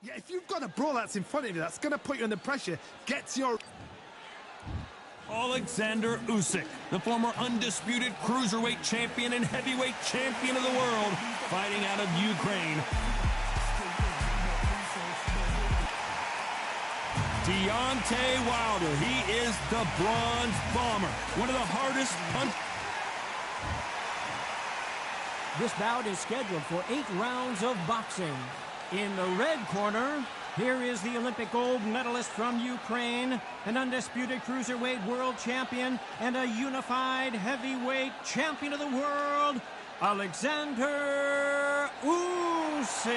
Yeah, if you've got a brawl that's in front of you, that's going to put you under pressure. Get to your... Alexander Usyk, the former undisputed cruiserweight champion and heavyweight champion of the world, fighting out of Ukraine. Deontay Wilder, he is the Bronze Bomber, one of the hardest punch. This bout is scheduled for 8 rounds of boxing. In the red corner, here is the Olympic gold medalist from Ukraine, an undisputed cruiserweight world champion, and a unified heavyweight champion of the world, Alexander Usyk.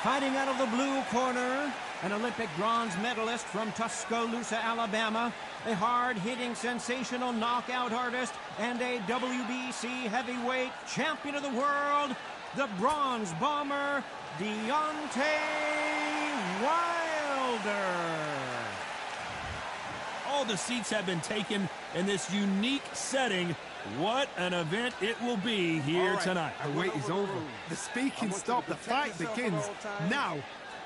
Fighting out of the blue corner, an Olympic bronze medalist from Tuscaloosa, Alabama, a hard-hitting, sensational knockout artist, and a WBC heavyweight champion of the world, the Bronze Bomber, Deontay Wilder. All the seats have been taken in this unique setting. What an event it will be here tonight. The wait is over. The speaking stopped. The fight begins now.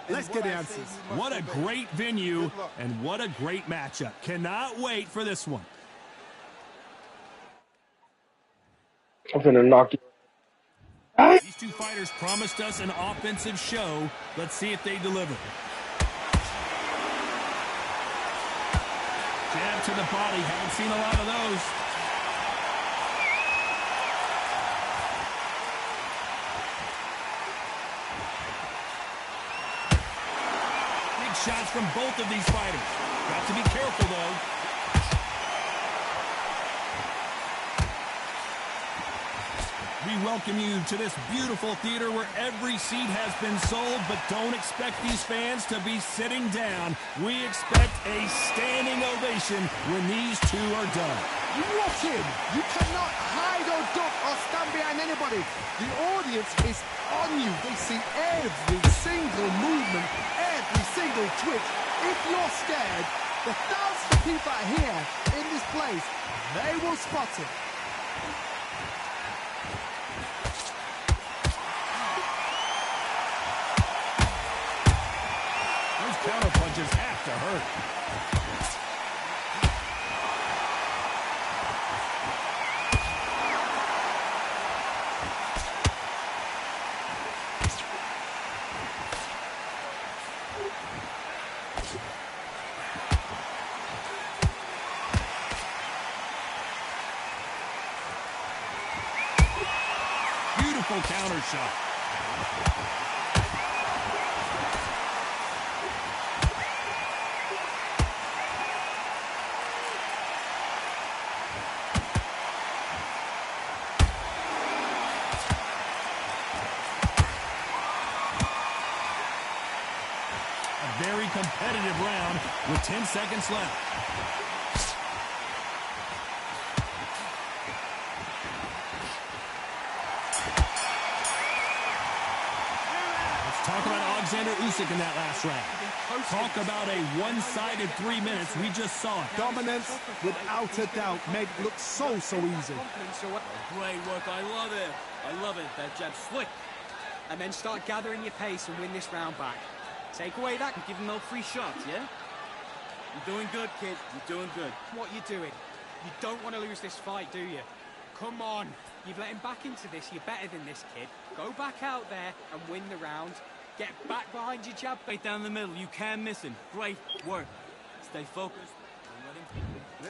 Let's get the answers. What a great venue and what a great matchup. Cannot wait for this one. I'm gonna knock you. These two fighters promised us an offensive show. Let's see if they deliver. Jab to the body. Haven't seen a lot of those. Big shots from both of these fighters. Got to be careful, though. We welcome you to this beautiful theater where every seat has been sold, but don't expect these fans to be sitting down. We expect a standing ovation when these two are done. You walk in. You cannot hide or duck or stand behind anybody. The audience is on you. They see every single movement, every single twitch. If you're scared, the thousands of people are here in this place. They will spot it. Counter punches have to hurt. Beautiful counter shot. Very competitive round with 10 seconds left. Let's talk about Alexander Usyk in that last round. Talk about a one-sided 3 minutes. We just saw it. Dominance, without a doubt, made it look so easy. Great work. I love it. I love it. That jab slick. And then start gathering your pace and win this round back. Take away that and give them a free shot, yeah? You're doing good, kid. You're doing good. What you doing? You don't want to lose this fight, do you? Come on. You've let him back into this. You're better than this, kid. Go back out there and win the round. Get back behind your jab. Right down the middle. You can't miss him. Great work. Stay focused.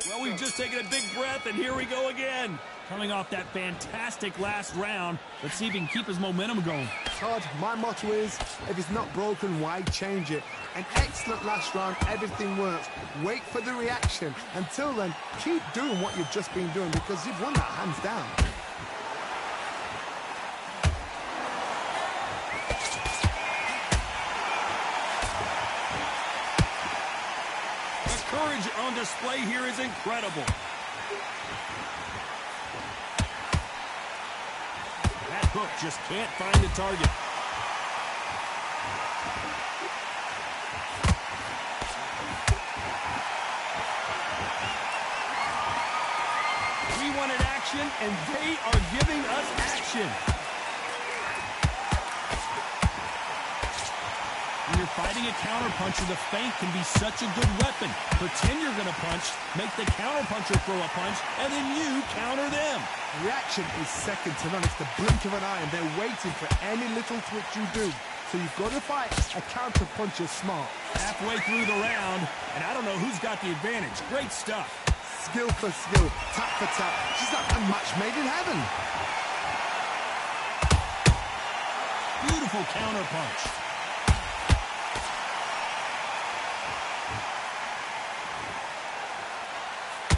Well, we've just taken a big breath, and here we go again. Coming off that fantastic last round, let's see if he can keep his momentum going. Todd, my motto is, if it's not broken, why change it? An excellent last round, everything works. Wait for the reaction. Until then, keep doing what you've just been doing because you've won that hands down. The courage on display here is incredible. That hook just can't find the target. We wanted action, and they are giving us action. fighting a counterpuncher, the feint can be such a good weapon. Pretend you're going to punch, make the counterpuncher throw a punch, and then you counter them. Reaction is second to none. It's the blink of an eye, and they're waiting for any little twitch you do. So you've got to fight a counterpuncher smart. Halfway through the round, and I don't know who's got the advantage. Great stuff. Skill for skill, tap for tap. She's like a match made in heaven. Beautiful counterpunch.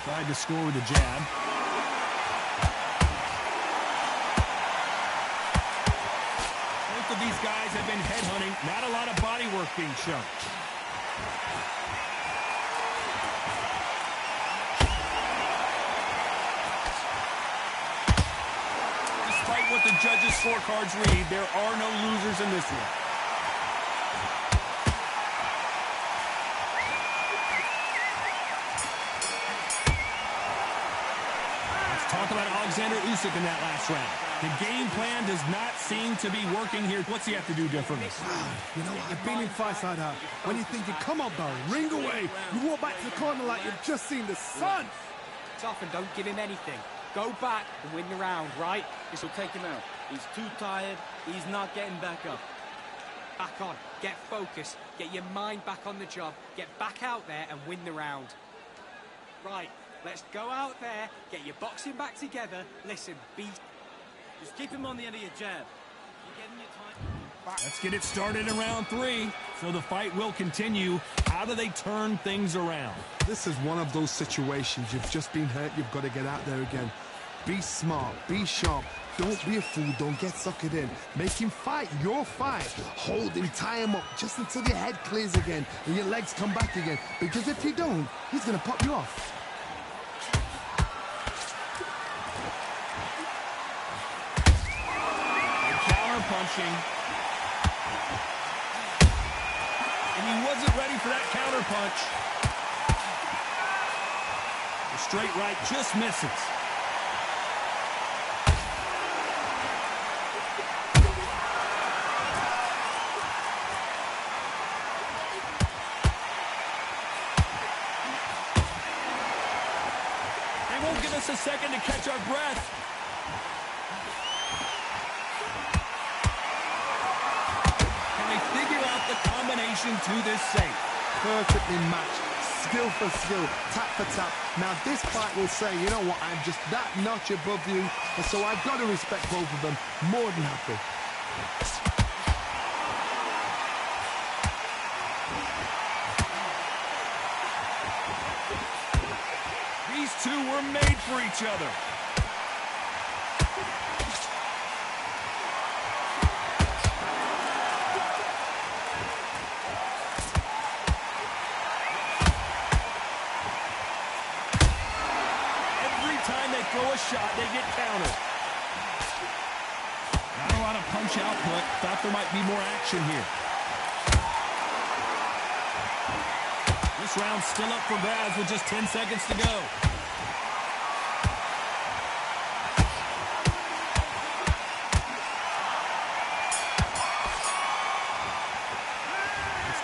Tried to score with a jab. Both of these guys have been headhunting. Not a lot of body work being shown. Despite what the judges' scorecards read, there are no losers in this one. Talk about Alexander Usyk in that last round. The game plan does not seem to be working here. What's he have to do differently? You know what? You've been in fights like that. When you're thinking, come on, Barry, ring away. You walk back to the corner like you've just seen the sun. Tough and don't give him anything. Go back and win the round, right? This will take him out. He's too tired. He's not getting back up. Back on. Get focused. Get your mind back on the job. Get back out there and win the round. Right. Let's go out there, get your boxing back together. Listen, just keep him on the end of your jab. You're getting your time. Let's get it started in round 3. So the fight will continue. How do they turn things around? This is one of those situations. You've just been hurt. You've got to get out there again. Be smart. Be sharp. Don't be a fool. Don't get suckered in. Make him fight your fight. Hold him, tie him up just until your head clears again and your legs come back again. Because if you don't, he's going to pop you off. Punching. And he wasn't ready for that counter punch. The straight right just misses. They won't give us a second to catch our breath. The combination to this safe. Perfectly matched. Skill for skill. Tap for tap. Now this fight will say, you know what, I'm just that notch above you, and so I've got to respect both of them. More than happy. These two were made for each other. Throw a shot, they get countered. Not a lot of punch output. Thought there might be more action here. This round's still up for grabs with just 10 seconds to go.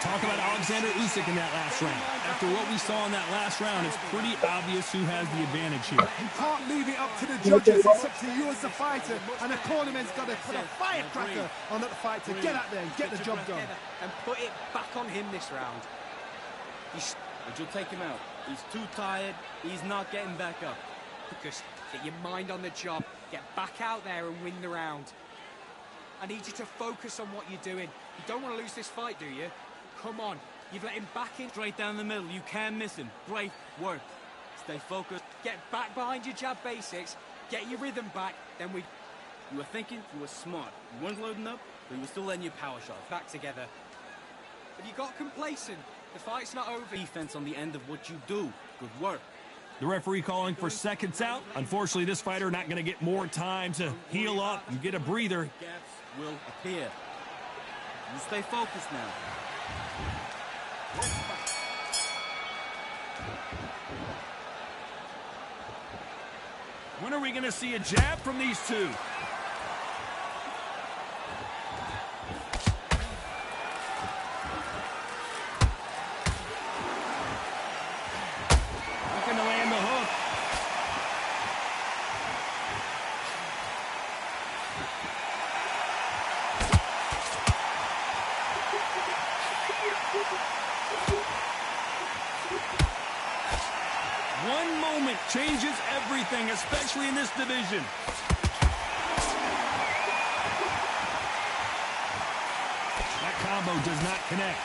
Talk about Alexander Usyk in that last round. After what we saw in that last round, it's pretty obvious who has the advantage here. You can't leave it up to the judges. It's up to you as the fighter, and the cornerman's got to put a firecracker on that fight to get out there and get the job done. And put it back on him this round. But you'll take him out. He's too tired. He's not getting back up. Because get your mind on the job. Get back out there and win the round. I need you to focus on what you're doing. You don't want to lose this fight, do you? Come on. You've let him back in. Straight down the middle. You can't miss him. Great work. Stay focused. Get back behind your jab basics. Get your rhythm back. Then we... You were thinking. You were smart. You weren't loading up, but you were still letting your power shots. Back together. Have you got complacent? The fight's not over. Defense on the end of what you do. Good work. The referee calling for seconds out. Unfortunately, this fighter not going to get more time to heal up and get a breather. Gaps will appear. You stay focused now. When are we going to see a jab from these two? changes everything, especially in this division. That combo does not connect.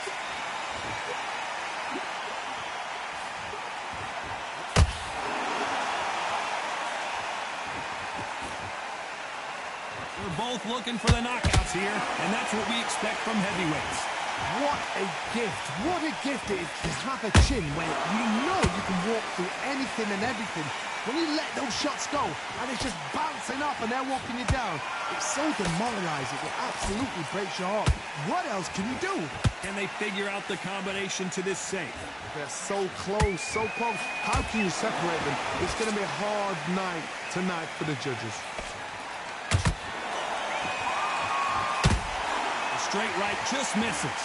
They're both looking for the knockouts here, and that's what we expect from heavyweights. What a gift. What a gift it is to have a chin where you know you can walk through anything and everything. When you let those shots go and it's just bouncing up and they're walking you down, it's so demoralizing. It absolutely breaks your heart. What else can you do? Can they figure out the combination to this safe? They're so close, so close. How can you separate them? It's going to be a hard night tonight for the judges. The straight right just misses.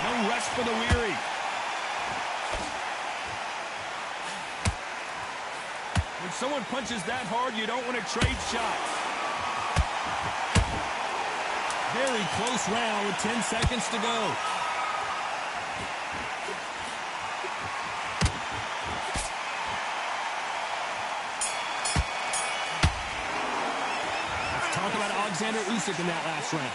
No rest for the weary. When someone punches that hard, you don't want to trade shots. Very close round with 10 seconds to go. Let's talk about Alexander Usyk in that last round.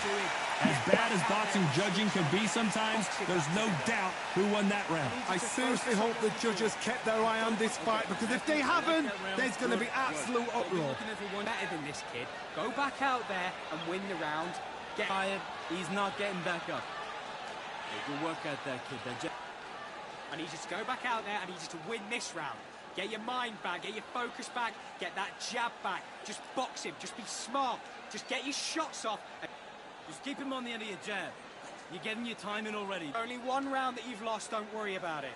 As bad as boxing judging can be sometimes, there's no doubt who won that round. I seriously hope the judges kept their eye on this fight, because if they haven't, there's going to be absolute uproar. Looking for one better than this kid. Go back out there and win the round. Get tired. He's not getting back up. Good work out there, kid. I need you to go back out there. I need you to win this round. Get your mind back. Get your focus back. Get that jab back. Just box him. Just be smart. Just get your shots off. Just keep him on the end of your jab. You're getting your time in already. Only one round that you've lost. Don't worry about it.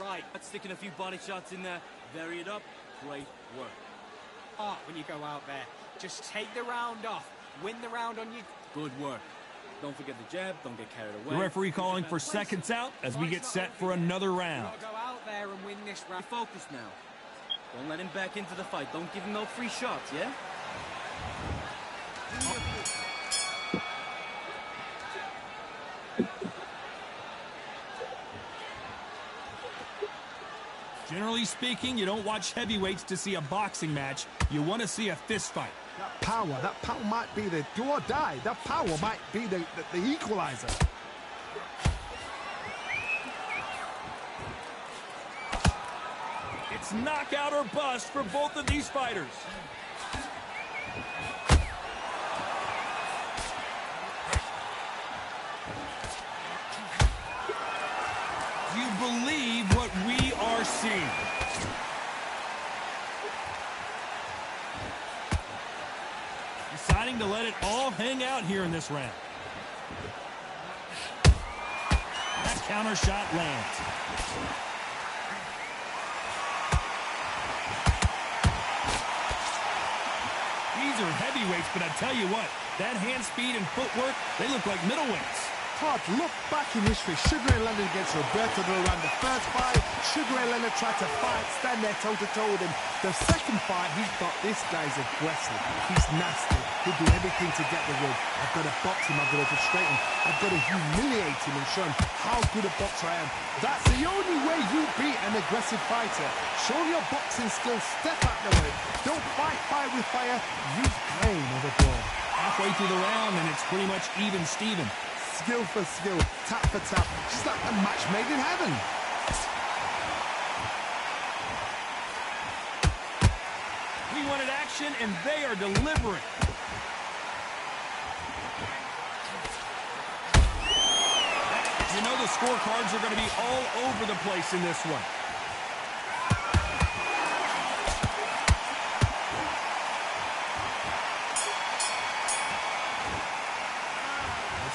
Right. Let's stick in a few body shots in there. Vary it up. Great work. When you go out there, just take the round off. Win the round on you. Good work. Don't forget the jab. Don't get carried away. The referee calling for seconds out as we get set for another round. Gotta go out there and win this round. Focus now. Don't let him back into the fight. Don't give him no free shots, yeah? Generally speaking, you don't watch heavyweights to see a boxing match. You want to see a fist fight. That power might be the do or die. That power might be the equalizer. It's knockout or bust for both of these fighters. Do you believe what we are seeing? Deciding to let it all hang out here in this round. That counter shot lands. These are heavyweights, but I tell you what, that hand speed and footwork, they look like middleweights. Todd, look back in history. Sugar Ray Leonard against Roberto Duran. The first fight, Sugar Ray Leonard tried to fight, stand there toe-to-toe with him. The second fight, he thought, this guy's aggressive. He's nasty. He'll do everything to get the win. I've got to box him. I've got to frustrate him. I've got to humiliate him and show him how good a boxer I am. That's the only way you beat an aggressive fighter. Show your boxing skills. Step out the way. Don't fight fire with fire. Use pain overboard. Halfway through the round, and it's pretty much even Steven. Skill for skill, tap for tap, just like a match made in heaven. We wanted action, and they are delivering. You know the scorecards are going to be all over the place in this one.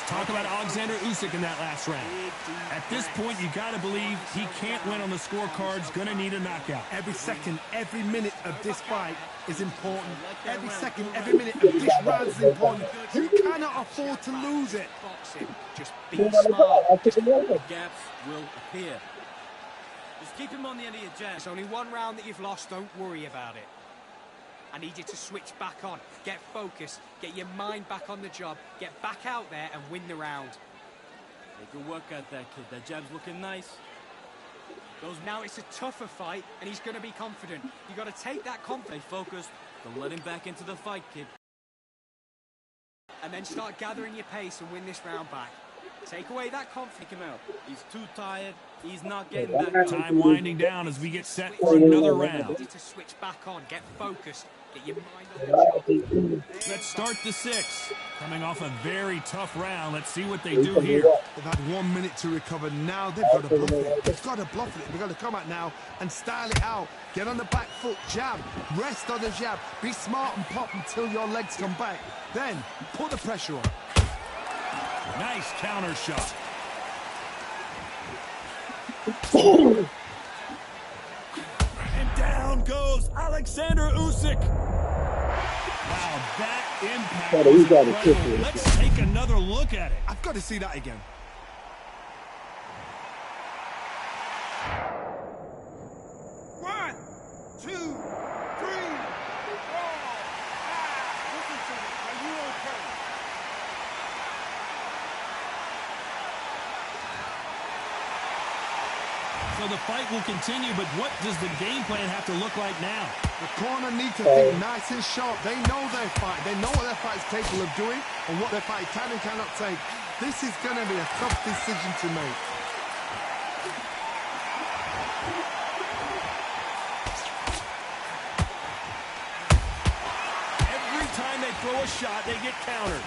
Talk about Alexander Usyk in that last round. At this point, you got to believe he can't win on the scorecards. Going to need a knockout. Every second, every minute of this fight is important. Every second, every minute of this round is important. You cannot afford to lose it. Boxing. Just be smart. Gaps will appear. Just keep him on the end of your jab. It's only one round that you've lost. Don't worry about it. I need you to switch back on, get focused, get your mind back on the job, get back out there and win the round. Take a work at that kid. That jab's looking nice. Now it's a tougher fight, and he's going to be confident. You got to take that confidence. Stay focused. Don't let him back into the fight, kid. And then start gathering your pace and win this round back. Take away that confidence. Take him out. He's too tired. He's not getting back. Time winding down as we get set for another round. I need you to switch back on, get focused, get your mind on the job. Let's start the 6. Coming off a very tough round. Let's see what they do here. They've had 1 minute to recover. Now they've got to bluff it. They've got to bluff it. They've got to come out now and style it out. Get on the back foot, jab. Rest on the jab. Be smart and pop until your legs come back. Then put the pressure on. Nice counter shot. And down goes Alexander Usyk. Wow, that impact was incredible. Let's take another look at it. I've got to see that again. One, two, three, four, five. Listen to me. Are you okay? So the fight will continue, but what does the game plan have to look like now? The corner need to think nice and sharp. They know their fight. They know what their fight is capable of doing and what their fight can and cannot take. This is going to be a tough decision to make. Every time they throw a shot, they get countered.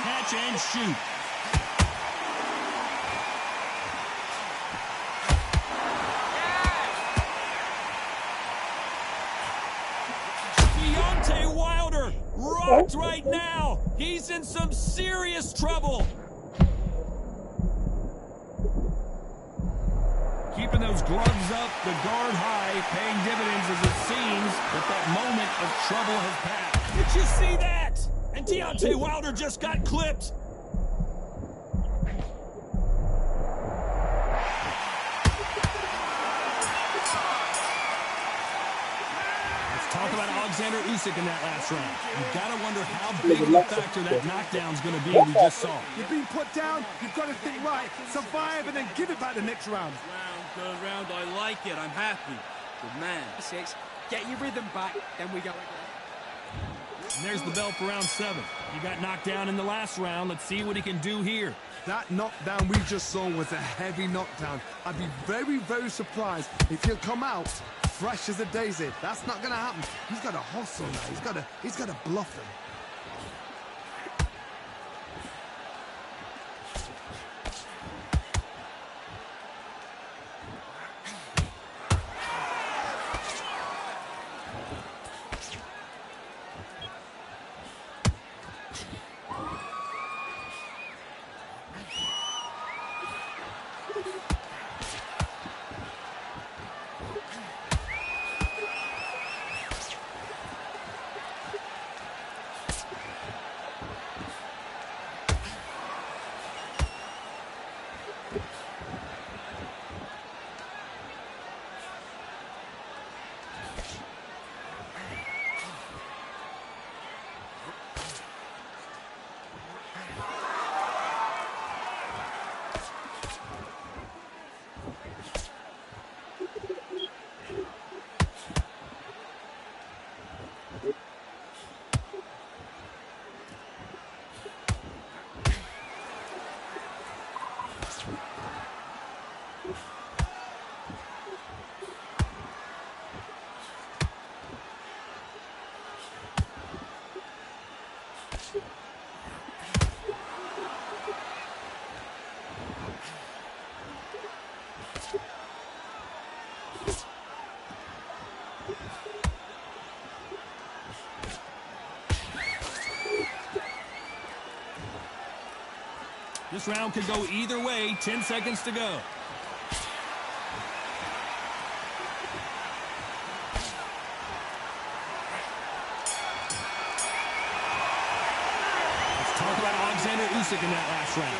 Catch and shoot. Deontay Wilder rocked right now. He's in some serious trouble. Keeping those gloves up, the guard high, paying dividends as it seems that moment of trouble has passed. Did you see that? And Deontay Wilder just got clipped. Talk about Alexander Usyk in that last round. You've got to wonder how big of a factor that knockdown's going to be we just saw. You've been put down, you've got to think right, survive and then give it back the next round. Good round. I like it. I'm happy. Good man. 6. Get your rhythm back, then we go. And there's the bell for round 7. He got knocked down in the last round. Let's see what he can do here. That knockdown we just saw was a heavy knockdown. I'd be very, very surprised if he'll come out fresh as a daisy. That's not going to happen. He's got to hustle now. He's got to bluff him. This round could go either way. 10 seconds to go. Usyk in that last round.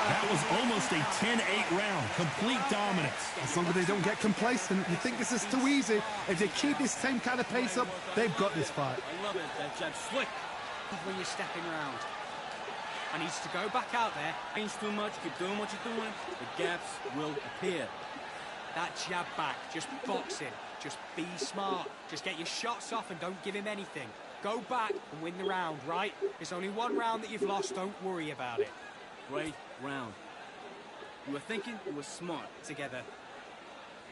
That was almost a 10-8 round. Complete dominance. As long as they don't get complacent, you think this is too easy. If they keep this same kind of pace up, they've got this fight. I love it. That jab slick. When you're stepping around. I need you to go back out there. Change too much, keep doing what you're doing, the gaps will appear. That jab back, just boxing. Just be smart. Just get your shots off and don't give him anything. Go back and win the round, right? There's only one round that you've lost. Don't worry about it. Great round. You were thinking, you were smart. Together.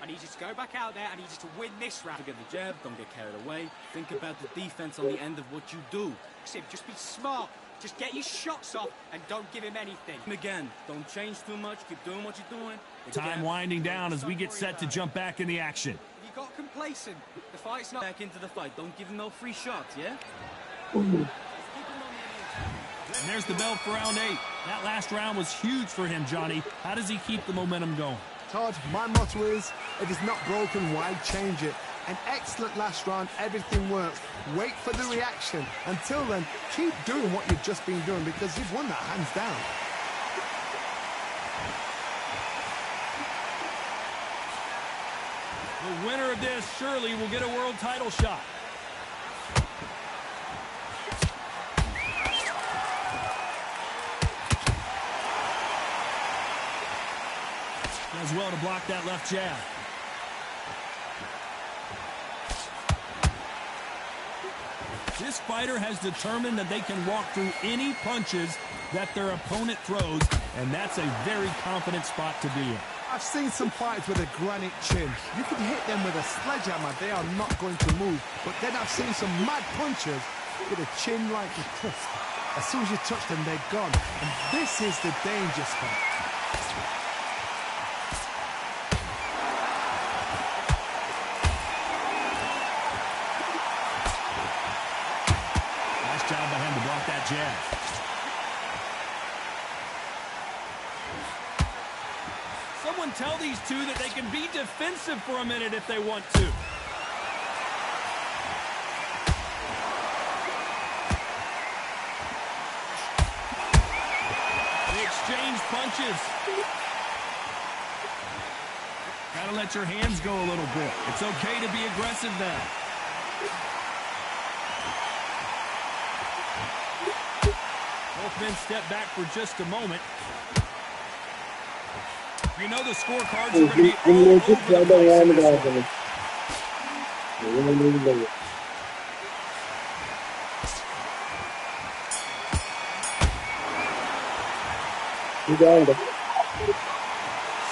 I need you to go back out there. I need you to win this round. Don't get the jab, don't get carried away. Think about the defense on the end of what you do. Just be smart. Just get your shots off and don't give him anything. And again, don't change too much. Keep doing what you're doing. Time winding down as we get set to jump back in the action. You got complacent. The fight's not Back into the fight. Don't give him no free shots, yeah? And there's the bell for round 8. That last round was huge for him, Johnny. How does he keep the momentum going? Todd, my motto is, if it's not broken, why change it? An excellent last round, everything works. Wait for the reaction. Until then, keep doing what you've just been doing because you've won that hands down. The winner of this surely will get a world title shot. Does well to block that left jab. This fighter has determined that they can walk through any punches that their opponent throws, and that's a very confident spot to be in. I've seen some fighters with a granite chin. You could hit them with a sledgehammer, they are not going to move. But then I've seen some mad punchers with a chin like a tusk. As soon as you touch them, they're gone. And this is the danger spot. Nice job by him to block that jab. Someone tell these two that they can be defensive for a minute if they want to. They exchange punches. Gotta let your hands go a little bit. It's okay to be aggressive now. Both men step back for just a moment. You know the scorecards are going to be all over the place in this one.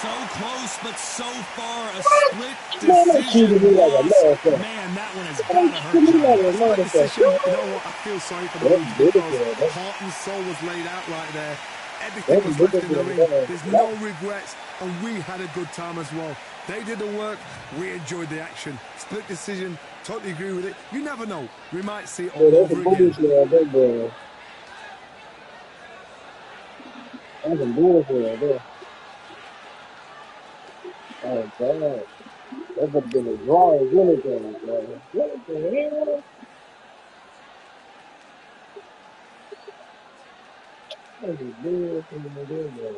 So close, but so far a split decision loss. Man, that one has got to hurt. Decision, you know what? I feel sorry for the Blues because heart and soul was laid out right there. Everything was left in the ring. There's no regrets, and we had a good time as well. They did the work. We enjoyed the action. Split decision. Totally agree with it. You never know. We might see it all over again. That's a beautiful right there. Oh, God. That would have been a draw as anything, man. What the hell? That's a beautiful right there, man.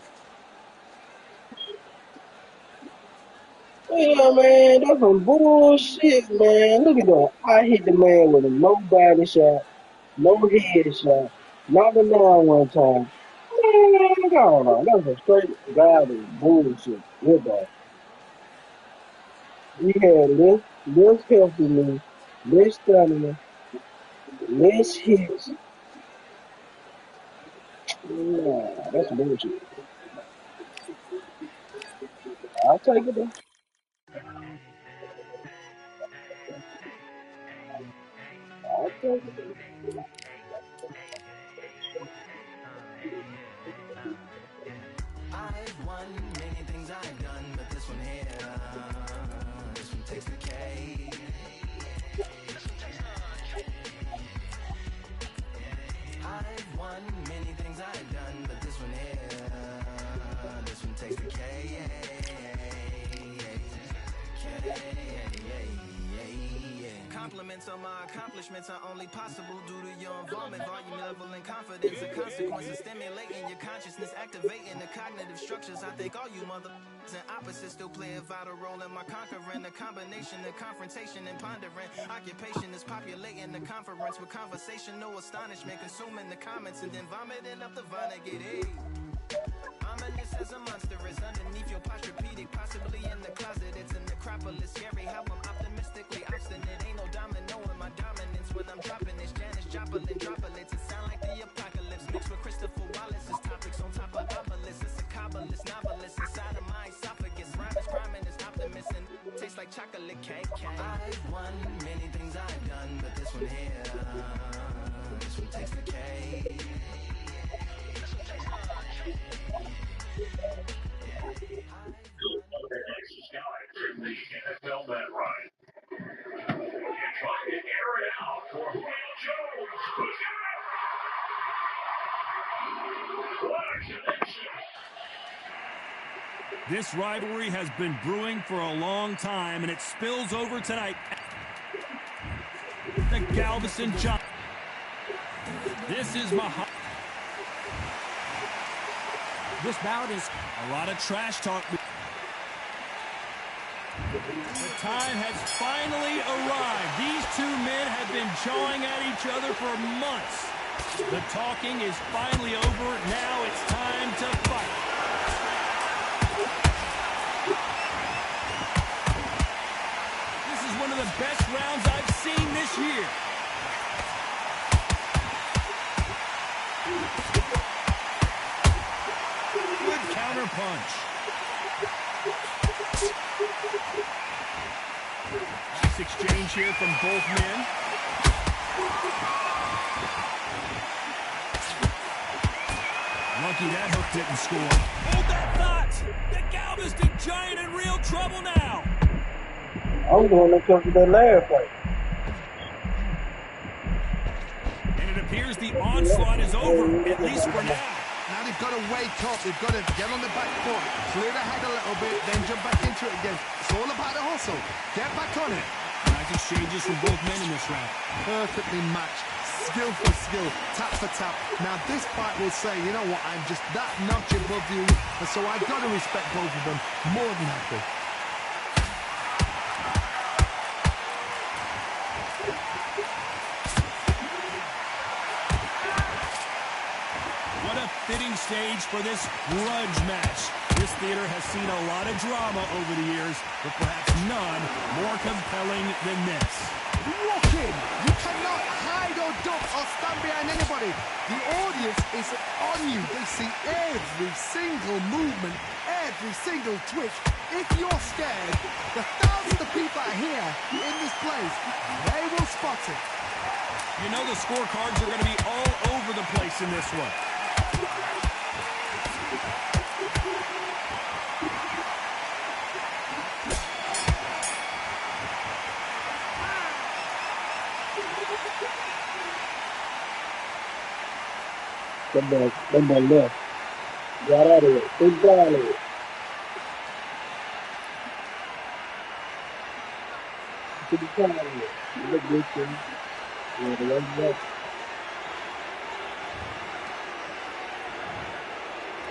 Yeah, man, that's some bullshit, man. Look at that. I hit the man with a low body shot, low head shot, knocked him down one time. Man, go on. That's a straight garbage bullshit. With that. He had less healthiness, less stamina, less hits. Nah, that's bullshit. I'll take it though. I'll take it. I've won many things I've done, but this one here, this one takes the cake. I've won many things I've done, but this one here, this one takes the cake. Compliments on my accomplishments are only possible due to your involvement, volume, level, and confidence. The consequences stimulating your consciousness, activating the cognitive structures. I think all you mother and opposites still play a vital role in my conquering. The combination of confrontation and pondering. Occupation is populating the conference with conversational astonishment, consuming the comments and then vomiting up the Vonnegut. Hey. Ominous as a monster is underneath your posturepedic, possibly in the closet. It's a necropolis. Scary how I'm optimistically obstinate. Ain't no domino in my dominance when I'm dropping this. Janis Joplin droplets. It sound like the apocalypse mixed with Christopher Wallace's topics on top of obelisks. It's a kabbalist novelist inside of my esophagus. Rhyme is priming is optimist and tastes like chocolate cake. I've won many things I've done, but this one here, this one takes the cake. The NFL that right. And trying to air it out for Will Jones. What a connection. This rivalry has been brewing for a long time, and it spills over tonight. The Galveston John. This is Muhammad. This bout is A lot of trash talk. The time has finally arrived. These two men have been jawing at each other for months. The talking is finally over. Now it's time to fight. This is one of the best rounds I've seen this year. Good counter punch. Nice exchange here from both men. Lucky that hook didn't score. Hold that thought! The Galveston Giant in real trouble now. I'm going to cover that last fight. And it appears the onslaught is over, at least for now. Now they've got to wake up. They've got to get on the back foot, clear the head a little bit, then jump back into it again. It's all about the hustle. Get back on it. Nice exchanges from both men in this round. Perfectly matched. Skill for skill, tap for tap. Now this fight will say, you know what, I'm just that notch above you, and so I've got to respect both of them more than happy. What a fitting stage for this grudge match. This theater has seen a lot of drama over the years, but perhaps none more compelling than this. Walk in. You cannot hide or duck or stand behind anybody. The audience is on you. They see every single movement, every single twitch. If you're scared, the thousands of people are here in this place. They will spot it. You know the scorecards are going to be all over the place in this one. That boy left. Got out of it. Big guy out of it. To the side of it. Look good thing. Yeah, the one left.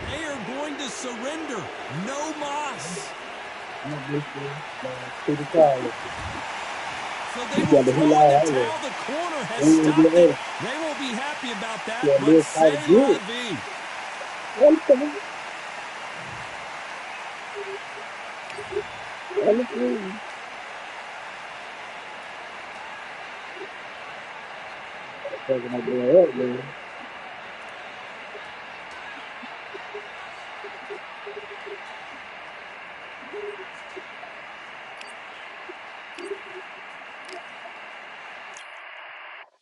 They are going to surrender. No mas. Look good thing. To the side of it. So they You will got the throw in hell the out of towel. it. The corner has Yeah, stopped yeah. it. They won't be happy about that, Yeah, but this say fight la good. vie. One second. One second. Taking my boy up, man.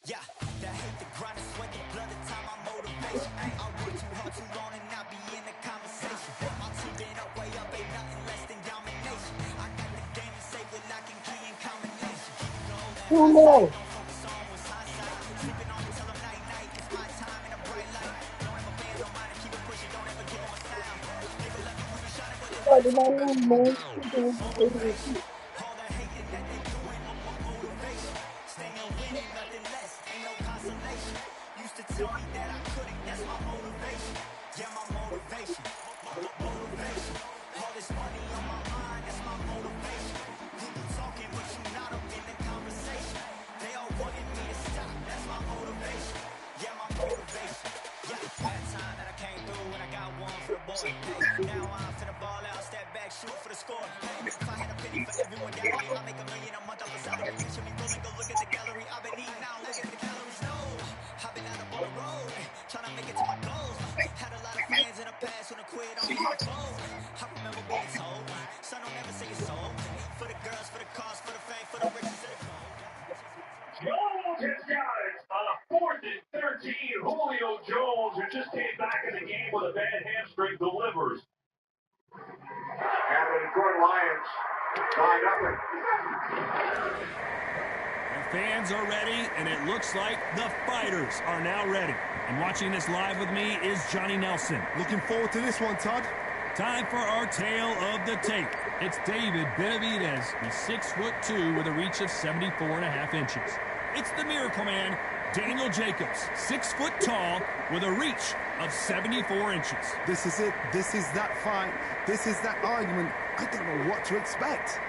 Yeah, that hate the grind and sweat, the blood, the time, my motivation. I work too hard, too long, and not be in the conversation. My team been up, way up, ain't nothing less than domination. I got the game to save with lock and key and combination. Keep it going, that Who knows? don't focus on what's hindsight. Sleeping on it till I'm night, night. It's my time in a bright light. Don't ever bend, don't mind it, keep it pushing, don't ever give them a sound. Nigga, let me when you shine it, but Why did I lose, man? all that hating that they doing, my motivation. tell me that I couldn't, that's my motivation. Yeah, my motivation. Motivation. All this money on my mind, that's my motivation. You talking, but you not up in the conversation. They all wanted me to stop, that's my motivation. Yeah, my motivation. Yeah, that time that I came through and I got one for the boy. Hey, now I'm finna ball out, step back, shoot for the score. Hey, if I had a penny for everyone down me, I make $1 million a month off the salary. Picture me rolling, go look at the gallery. I've been eating now, look at the calories. No, I've been out up on the road, trying to make it to my goals. Had a lot of fans in the past when I quit on me on the phone. I remember being told, son, don't ever say your soul. For the girls, for the cars, for the fame, for the riches, for the gold. Jones has got it on a 4th and 13. Julio Jones, who just came back in the game with a bad hamstring, delivers. And the Detroit Lions by nothing. The fans are ready, and it looks like the fighters are now ready. And watching this live with me is Johnny Nelson. Looking forward to this one, Todd. Time for our tale of the tape. It's David Benavidez. He's 6'2" with a reach of 74.5 inches. It's the Miracle Man, Daniel Jacobs, 6 foot tall with a reach of 74 inches. This is it. This is that fight. This is that argument. I don't know what to expect.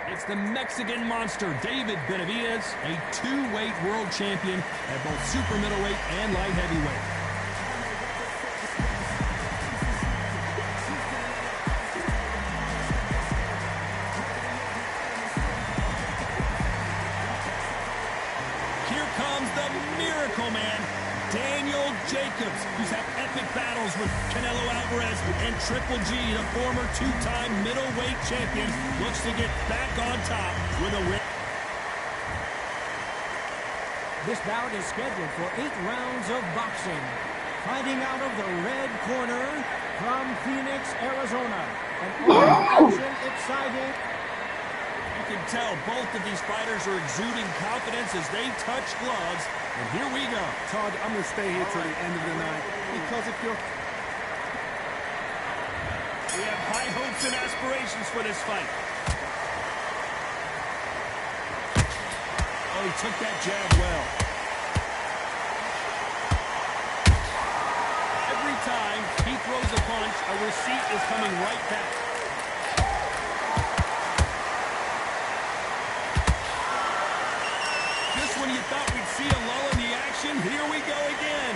It's the Mexican monster, David Benavidez, a 2-weight world champion at both super middleweight and light heavyweight. Here comes the Miracle Man, Daniel Jacobs, who's had epic battles with Canelo Alvarez and Triple G, the former 2-time middleweight champion, looks to get back on top with a win. This bout is scheduled for 8 rounds of boxing. Fighting out of the red corner from Phoenix, Arizona. An all-action, exciting. You can tell both of these fighters are exuding confidence as they touch gloves. And here we go. Todd, I'm going to stay here till the end of the night. Because if you're... We have high hopes and aspirations for this fight. Oh, he took that jab well. Every time he throws a punch, a receipt is coming right back. Just when you thought we'd see a lull in the action, here we go again.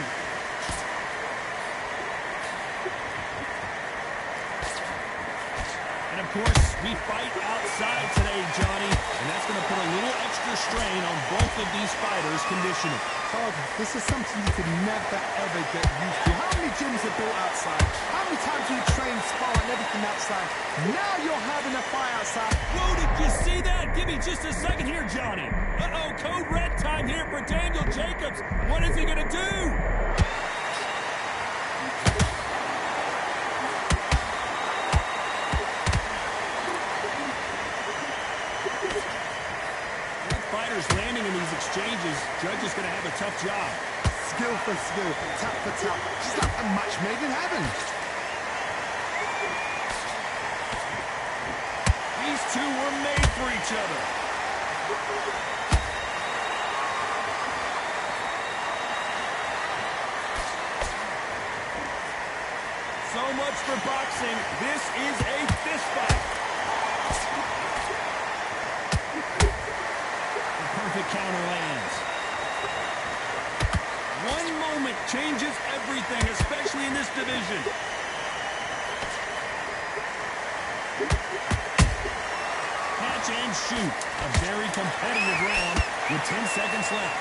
And of course, we fight outside today, Johnny, and that's going to put a little extra strain on both of these fighters' conditioning. Todd, this is something you could never, ever get used to. How many gyms are built outside? How many times do you train, spar, and everything outside? Now you're having a fight outside. Whoa, did you see that? Give me just a second here, Johnny. Uh-oh, code red time here for Daniel Jacobs. What is he going to do? Landing in these exchanges, Judge is going to have a tough job. Skill for skill, tap for tap, just like a match made in heaven. These two were made for each other. So much for boxing. This is a fist fight. Perfect counter lands. One moment changes everything, especially in this division. Catch and shoot. A very competitive round with 10 seconds left.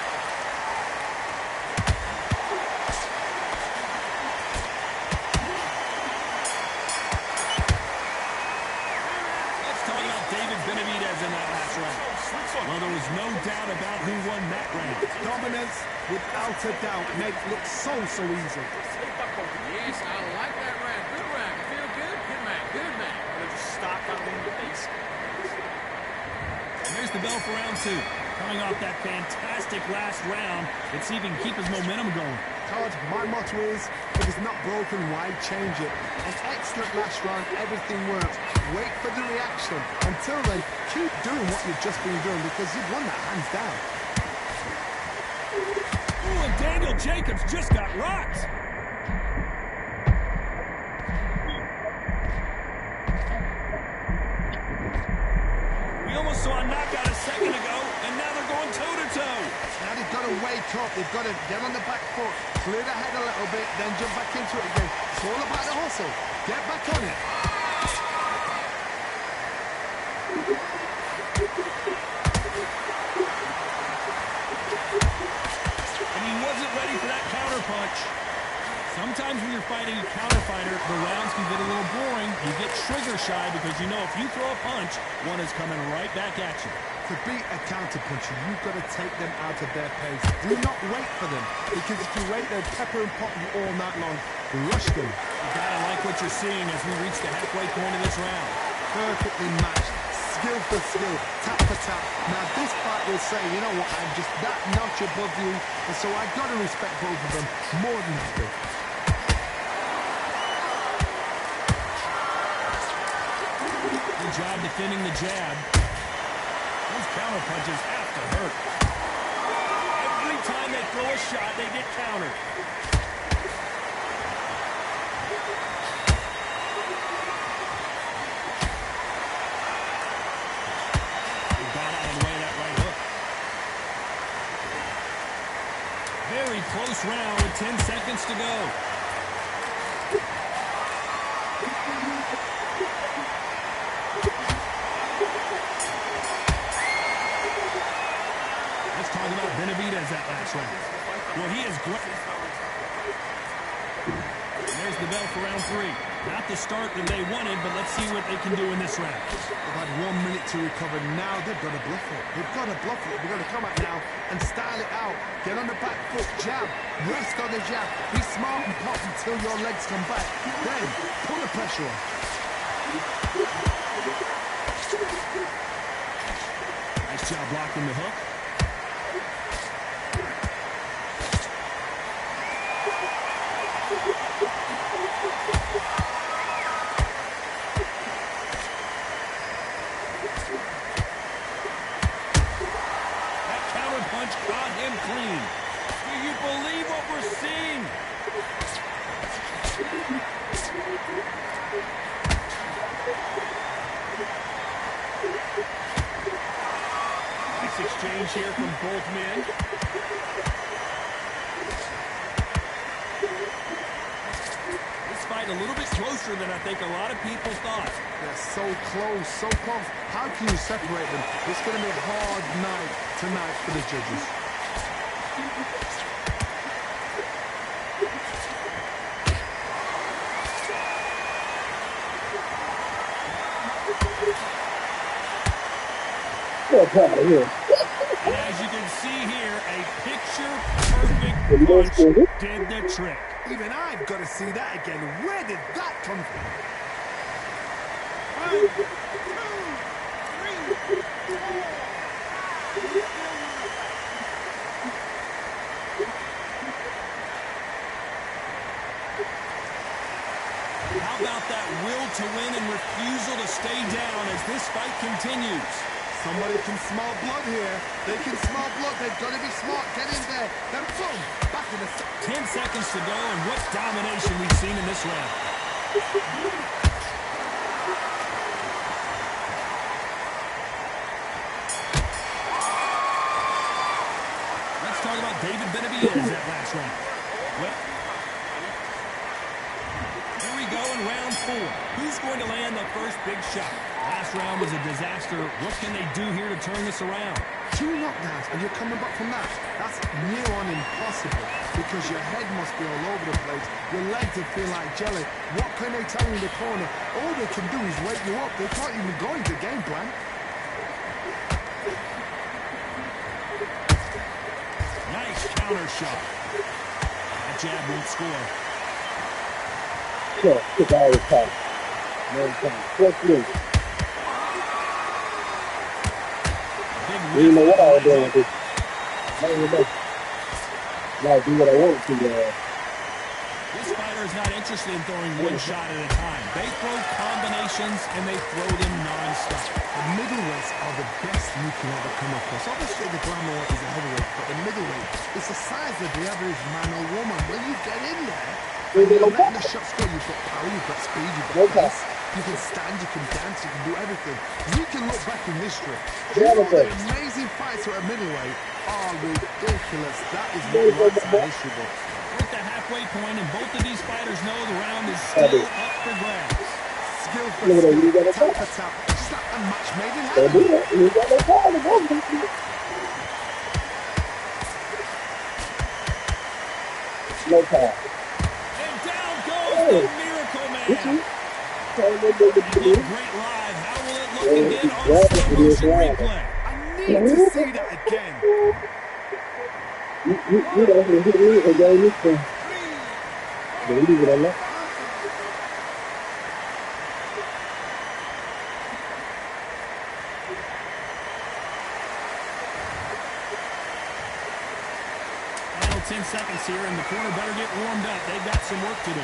Let's talk about David Benavidez in that last round. Well, there was no doubt about who won that round. Dominance, without a doubt, made it look so easy. Yes, I like that round. Good round. Feel good? Good man. Good man. They'll just start that in the face. And there's the bell for round 2. Coming off that fantastic last round, let's see if he can keep his momentum going. Todd, my motto is If it's not broken, why change it? An excellent last round, everything works. Wait for the reaction. Until then, keep doing what you've just been doing because you've won that hands down. Ooh, and Daniel Jacobs just got rocked. We almost saw a knockout a second ago, and now they're going toe-to-toe. Now they've got to wake up. They've got to get on the back foot, clear the head a little bit, then jump back into it again. It's all about the hustle. Get back on it. And he wasn't ready for that counter punch. Sometimes when you're fighting a counter fighter, the rounds can get a little boring. You get trigger shy because you know if you throw a punch, one is coming right back at you. To beat a counter puncher, you've got to take them out of their pace. Do not wait for them, because if you wait, they'll pepper and pop you all night long. Rush them. You gotta like what you're seeing as we reach the halfway point of this round. Perfectly matched, skill for skill, tap for tap. Now this fight will say, you know what, I'm just that notch above you, and so I've got to respect both of them more than happy. Good job defending the jab. Those counter punches have to hurt. Every time they throw a shot, they get countered. He got out of the way of that right hook. Very close round with 10 seconds to go. Let's talk about Benavidez that last round. Well, he is great. There's the bell for round 3. Not the start that they wanted, but let's see what they can do in this round. They've had 1 minute to recover. Now they've got to bluff it. They've got to bluff it. They've got to come out now and style it out. Get on the back foot, jab, rest on the jab. Be smart and pop until your legs come back. Then pull the pressure on. Nice job blocking the hook. That counter punch caught him clean. Do you believe what we're seeing? Nice exchange here from both men. This fight a little bit closer than I think a lot of people thought. They're so close, so close. How can you separate them? It's going to be a hard night tonight for the judges. And as you can see here, a picture-perfect punch did the trick. Even I've got to see that again. Where did that come from? 1, 2, 3, 4. How about that will to win and refusal to stay down as this fight continues? Somebody can smell blood here. They can smell blood. They've got to be smart. Get in there. Then boom, back in the... 10 seconds to go, and what domination we've seen in this round. Let's talk about David Benavidez that last round. Well, here we go in round 4. Who's going to land the first big shot? Last round was a disaster. What can they do here to turn this around? 2 knockdowns and you're coming back from that. That's near on impossible because your head must be all over the place. Your legs will feel like jelly. What can they tell you in the corner? All they can do is wake you up. They can't even go into game plan. Nice counter shot. That jab won't score. Sure, it's all the time. No time. Just me. You know what I was doing with this? I don't know. Now do what I want to. This fight fighter is not interested in throwing one shot at a time. They throw combinations, and they throw them non-stop. The middleweights are the best you can ever come across. Obviously, the glamour is a heavyweight, but the middleweight is the size of the average man or woman. When you get in there, and you're letting the shots go, you've got power, you've got speed, you've got pace. You can stand, you can dance, you can do everything. You can look back in history. The amazing fights at a middleweight are ridiculous. That is what writes our history books. We're at the halfway point, and both of these fighters know the round is still up for grabs. Skill for skill, tap for tap. Just like a match made in heaven. No time. And down goes the Miracle Man. Great live. How will it look again on slow motion replay? I need to see that again. You don't hit me again this thing. Leave it alone. Final 10 seconds here, and the corner better get warmed up. They've got some work to do.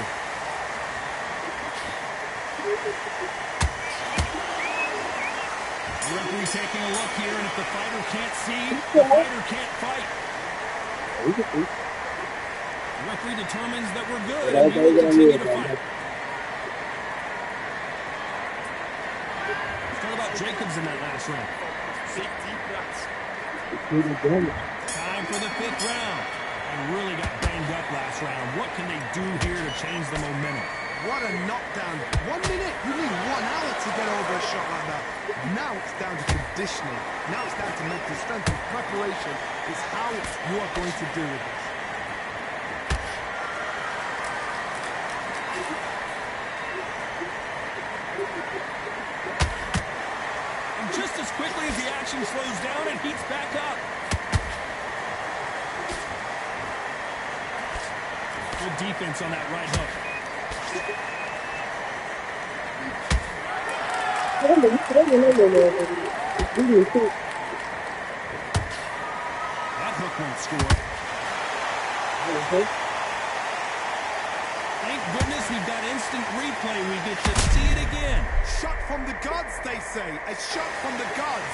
The referee taking a look here, and if the fighter can't see, the fighter can't fight. The referee determines that we're good, and we will continue to fight. Let's talk about Jacobs in that last round. Big deep breaths. Time for the 5th round. And really got banged up last round. What can they do here to change the momentum? What a knockdown. 1 minute. You need 1 hour to get over a shot like that. Now it's down to conditioning. Now it's down to mental strength and preparation. It's how you are going to deal with this. And just as quickly as the action slows down, it heats back up. Good defense on that right hook. That hook won't score. Thank goodness we've got instant replay. We get to see it again. Shot from the gods, they say. A shot from the gods.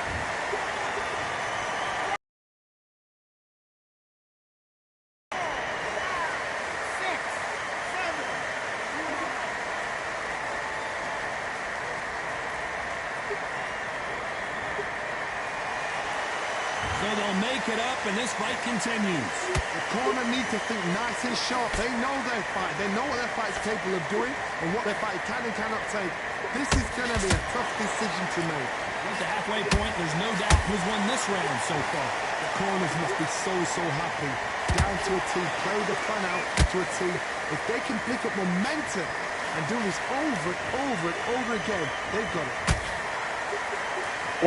So they'll make it up, and this fight continues. The corner need to think nice and sharp. They know their fight. They know what their fight's capable of doing and what their fight can and cannot take. This is going to be a tough decision to make. At the halfway point, there's no doubt who's won this round so far. The corners must be so happy. Down to a T. Play the plan out to a T. If they can pick up momentum and do this over and over and over again, they've got it.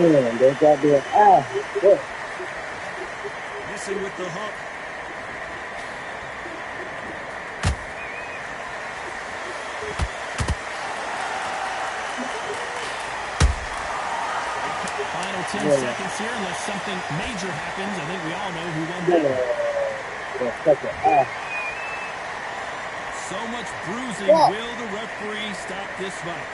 And they got their Missing with the hook. Final 10 seconds here, unless something major happens. I think we all know who won that. So much bruising. Will the referee stop this fight?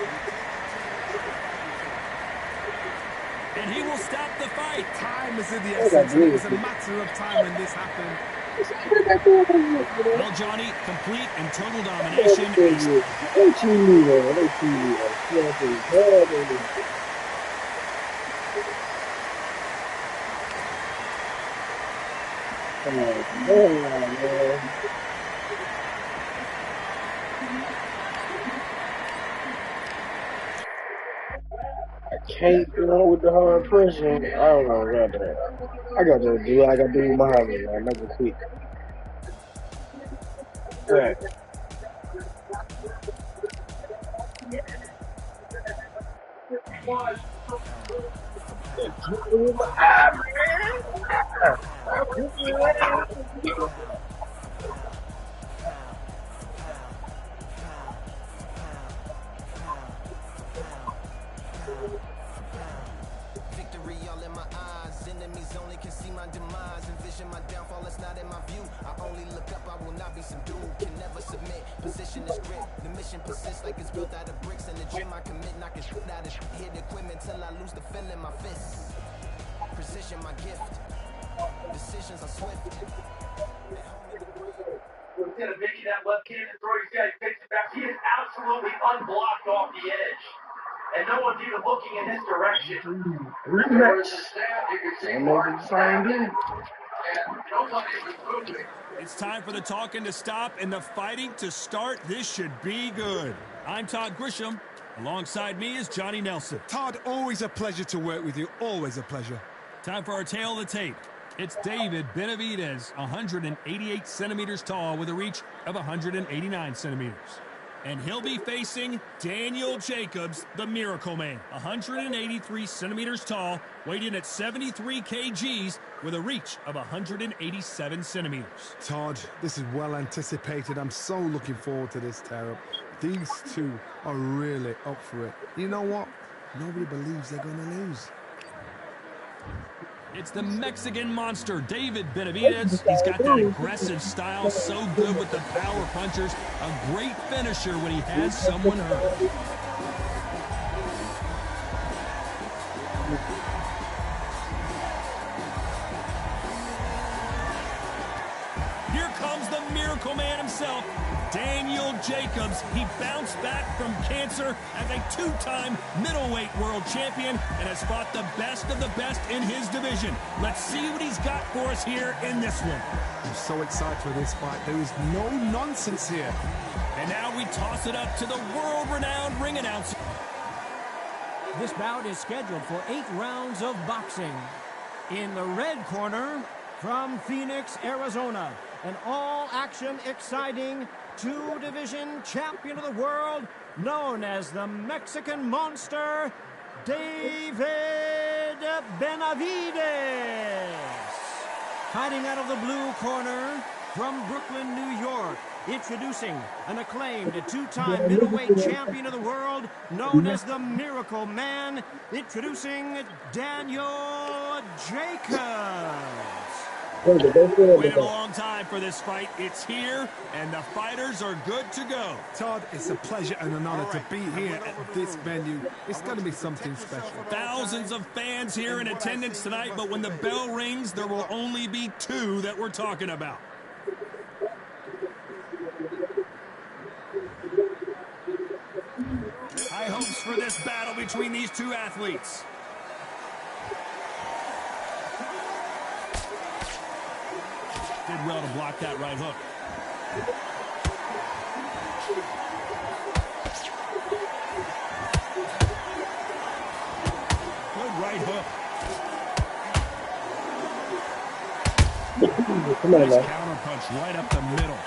And he will stop the fight. Time is in the essence. It was a matter of time when this happened. Well, Johnny, complete and total domination. Can't go with the hard pressure. I don't know about that. I got to do what I got to do with my hobby, man. Make it quick. Right. Victory all in my eyes. Enemies only can see my demise. Envision my downfall, it's not in my view. I only look up, I will not be subdued. Can never submit. Position is Out of hit equipment till I lose the feel in my fist. Precision, my gift. Decisions are swift. Lieutenant Mickey, that left-handed throw, he's got picks it back. He is absolutely unblocked off the edge. And no one's even looking in his direction. It's time for the talking to stop and the fighting to start. This should be good. I'm Todd Grisham. Alongside me is Johnny Nelson. Todd, always a pleasure to work with you. Always a pleasure. Time for our tail of the tape. It's David Benavidez, 188 centimeters tall with a reach of 189 centimeters. And he'll be facing Daniel Jacobs, the Miracle Man, 183 centimeters tall, weighed in at 73 kgs with a reach of 187 centimeters. Todd, this is well anticipated. I'm so looking forward to this tear-up. These two are really up for it. You know what? Nobody believes they're going to lose. It's the Mexican monster, David Benavidez. He's got that aggressive style, so good with the power punchers. A great finisher when he has someone hurt. Here comes the Miracle Man himself, Daniel Jacobs. He bounced back from cancer as a two-time middleweight world champion and has fought the best of the best in his division. Let's see what he's got for us here in this one. I'm so excited for this fight. There is no nonsense here. And now we toss it up to the world-renowned ring announcer. This bout is scheduled for 8 rounds of boxing. In the red corner, from Phoenix, Arizona, an all-action, exciting two-division champion of the world, known as the Mexican Monster, David Benavidez. Fighting out of the blue corner, from Brooklyn, New York, introducing an acclaimed two-time middleweight champion of the world, known as the Miracle Man, introducing Daniel Jacobs. Waited a long time for this fight. It's here, and the fighters are good to go. Todd, it's a pleasure and an honor to be here at this venue. It's going to be something special. Thousands of fans here in attendance tonight, but when the bell rings, there will only be 2 that we're talking about. High hopes for this battle between these 2 athletes. Did well to block that right hook. Good right hook. Nice counter punch right up the middle.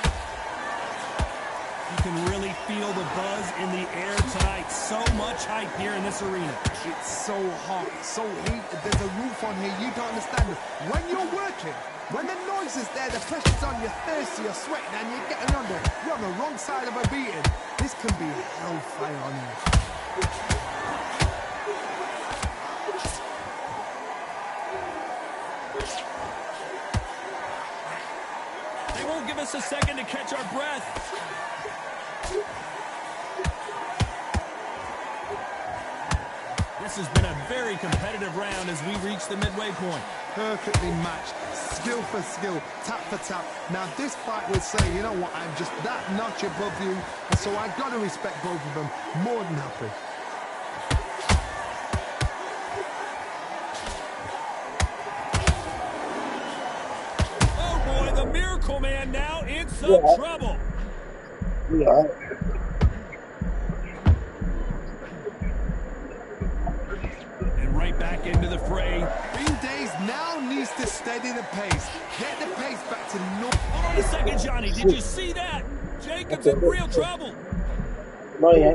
You can really feel the buzz in the air tonight. So much hype here in this arena. It's so hot, so heated. There's a roof on here. You don't understand it. When you're working, when the noise is there, the pressure's on, you're thirsty, you're sweating, and you're getting under. You're on the wrong side of a beating. This can be hellfire on you. They won't give us a second to catch our breath. This has been a very competitive round as we reach the midway point. Perfectly matched, skill for skill, tap for tap. Now this fight will say, you know what, I'm just that notch above you, and so I've got to respect both of them. More than happy. Oh boy, the Miracle Man now in some trouble. Yeah. Right back into the fray. Days now needs to steady the pace. Get the pace back to normal. Hold on a second, Johnny. Did you see that? Jacobs in real trouble. No, yeah.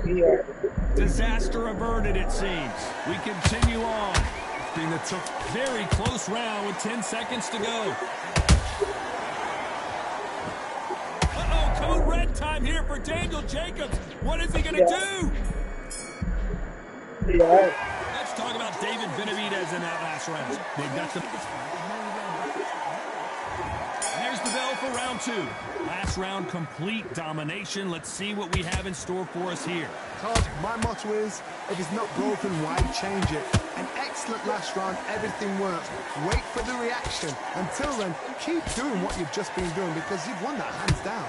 Disaster averted, it seems. We continue on. It's been a tough, very close round with 10 seconds to go. Uh-oh, code red time here for Daniel Jacobs. What is he going to do? Yeah. Let's talk about David Benavidez in that last round. They've got the... There's the bell for round 2. Last round, complete domination. Let's see what we have in store for us here. Todd, my motto is, if it's not broken, why change it? An excellent last round, everything works. Wait for the reaction. Until then, keep doing what you've just been doing because you've won that hands down.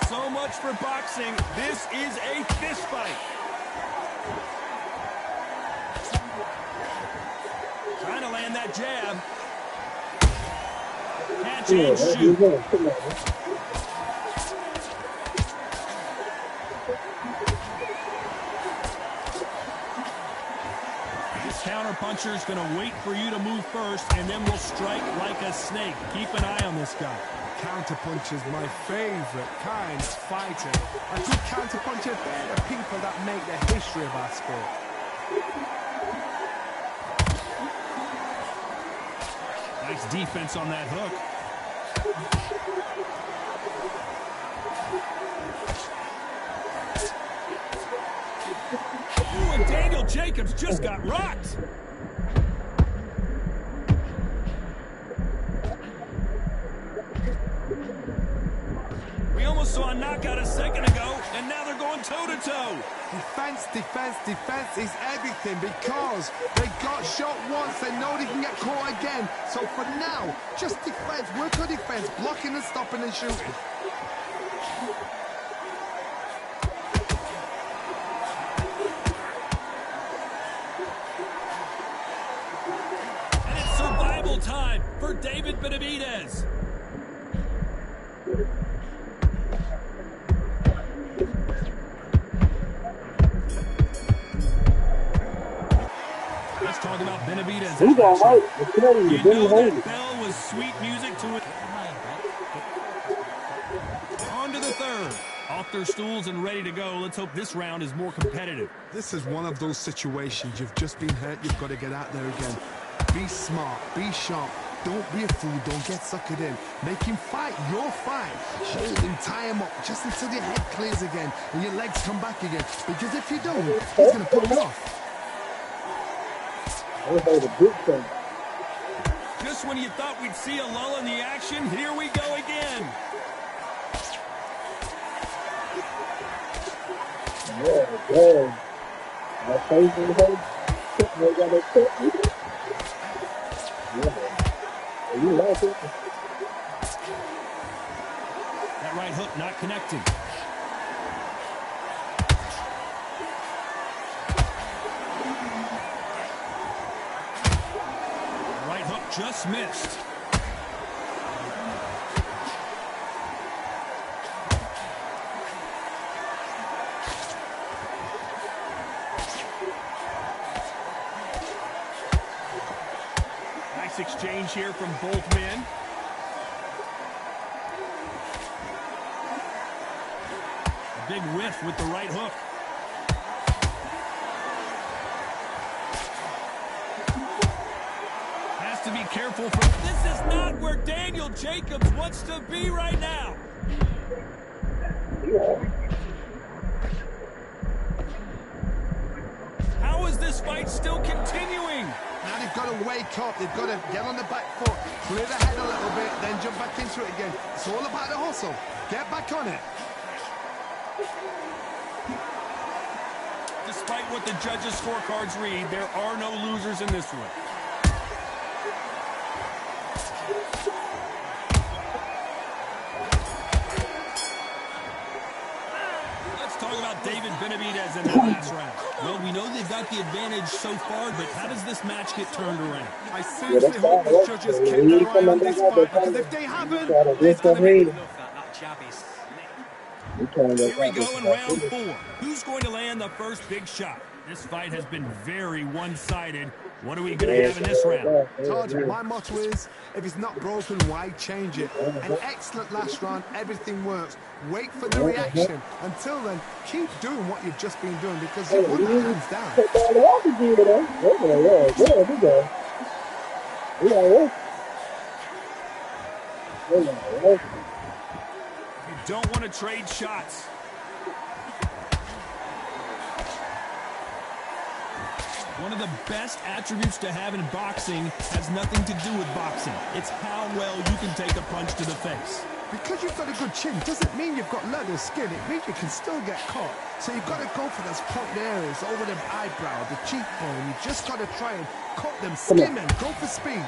So much for boxing. This is a fist fight. Trying to land that jab. Catch and shoot. This counter-puncher is going to wait for you to move first, and then will strike like a snake. Keep an eye on this guy. Counterpunch is my favorite kind of fighting. A good counterpuncher, they're the people that make the history of our sport. Nice defense on that hook. Ooh, and Daniel Jacobs just got rocked. We almost saw a knockout a second ago, and now they're going toe-to-toe. Defense, defense, defense is everything because they got shot once. They know they can get caught again. So for now, just defense, work on defense, blocking and stopping and shooting. And it's survival time for David Benavidez. Let's talk about Benavidez. He's all right. You know that bell was sweet music to it. On to the third. Off their stools and ready to go. Let's hope this round is more competitive. This is one of those situations. You've just been hurt. You've got to get out there again. Be smart. Be sharp. Don't be a fool. Don't get suckered in. Make him fight your fight. Hold him, tie him up just until your head clears again and your legs come back again. Because if you don't, he's going to put you off. Just when you thought we'd see a lull in the action, here we go again. That right hook not connecting. Right hook just missed. Nice exchange here from both men. A big whiff with the right hook. Has to be careful for... This is not where Daniel Jacobs wants to be right now. How is this fight still continuing? Now they've got to wake up. They've got to get on the back foot, clear the head a little bit, then jump back into it again. It's all about the hustle. Get back on it. Despite what the judges' scorecards read, there are no losers in this one. Let's talk about David Benavidez in that last round. Well, we know they've got the advantage so far, but how does this match get turned around? I seriously hope the judges keep their eye on this fight, because if they haven't, it's going to be... That jab is slick. Here we go in round 4. Who's going to land the first big shot? This fight has been very one-sided. What are we going to have in this round? Todd, my motto is, if it's not broken, why change it? An excellent last round, everything works. Wait for the reaction. Until then, keep doing what you've just been doing because you won the hands down. You don't want to trade shots. One of the best attributes to have in boxing has nothing to do with boxing. It's how well you can take a punch to the face. Because you've got a good chin doesn't mean you've got leather skin. It means you can still get caught. So you've got to go for those pointed areas over the eyebrow, the cheekbone. You just got to try and cut them, skim them, go for speed.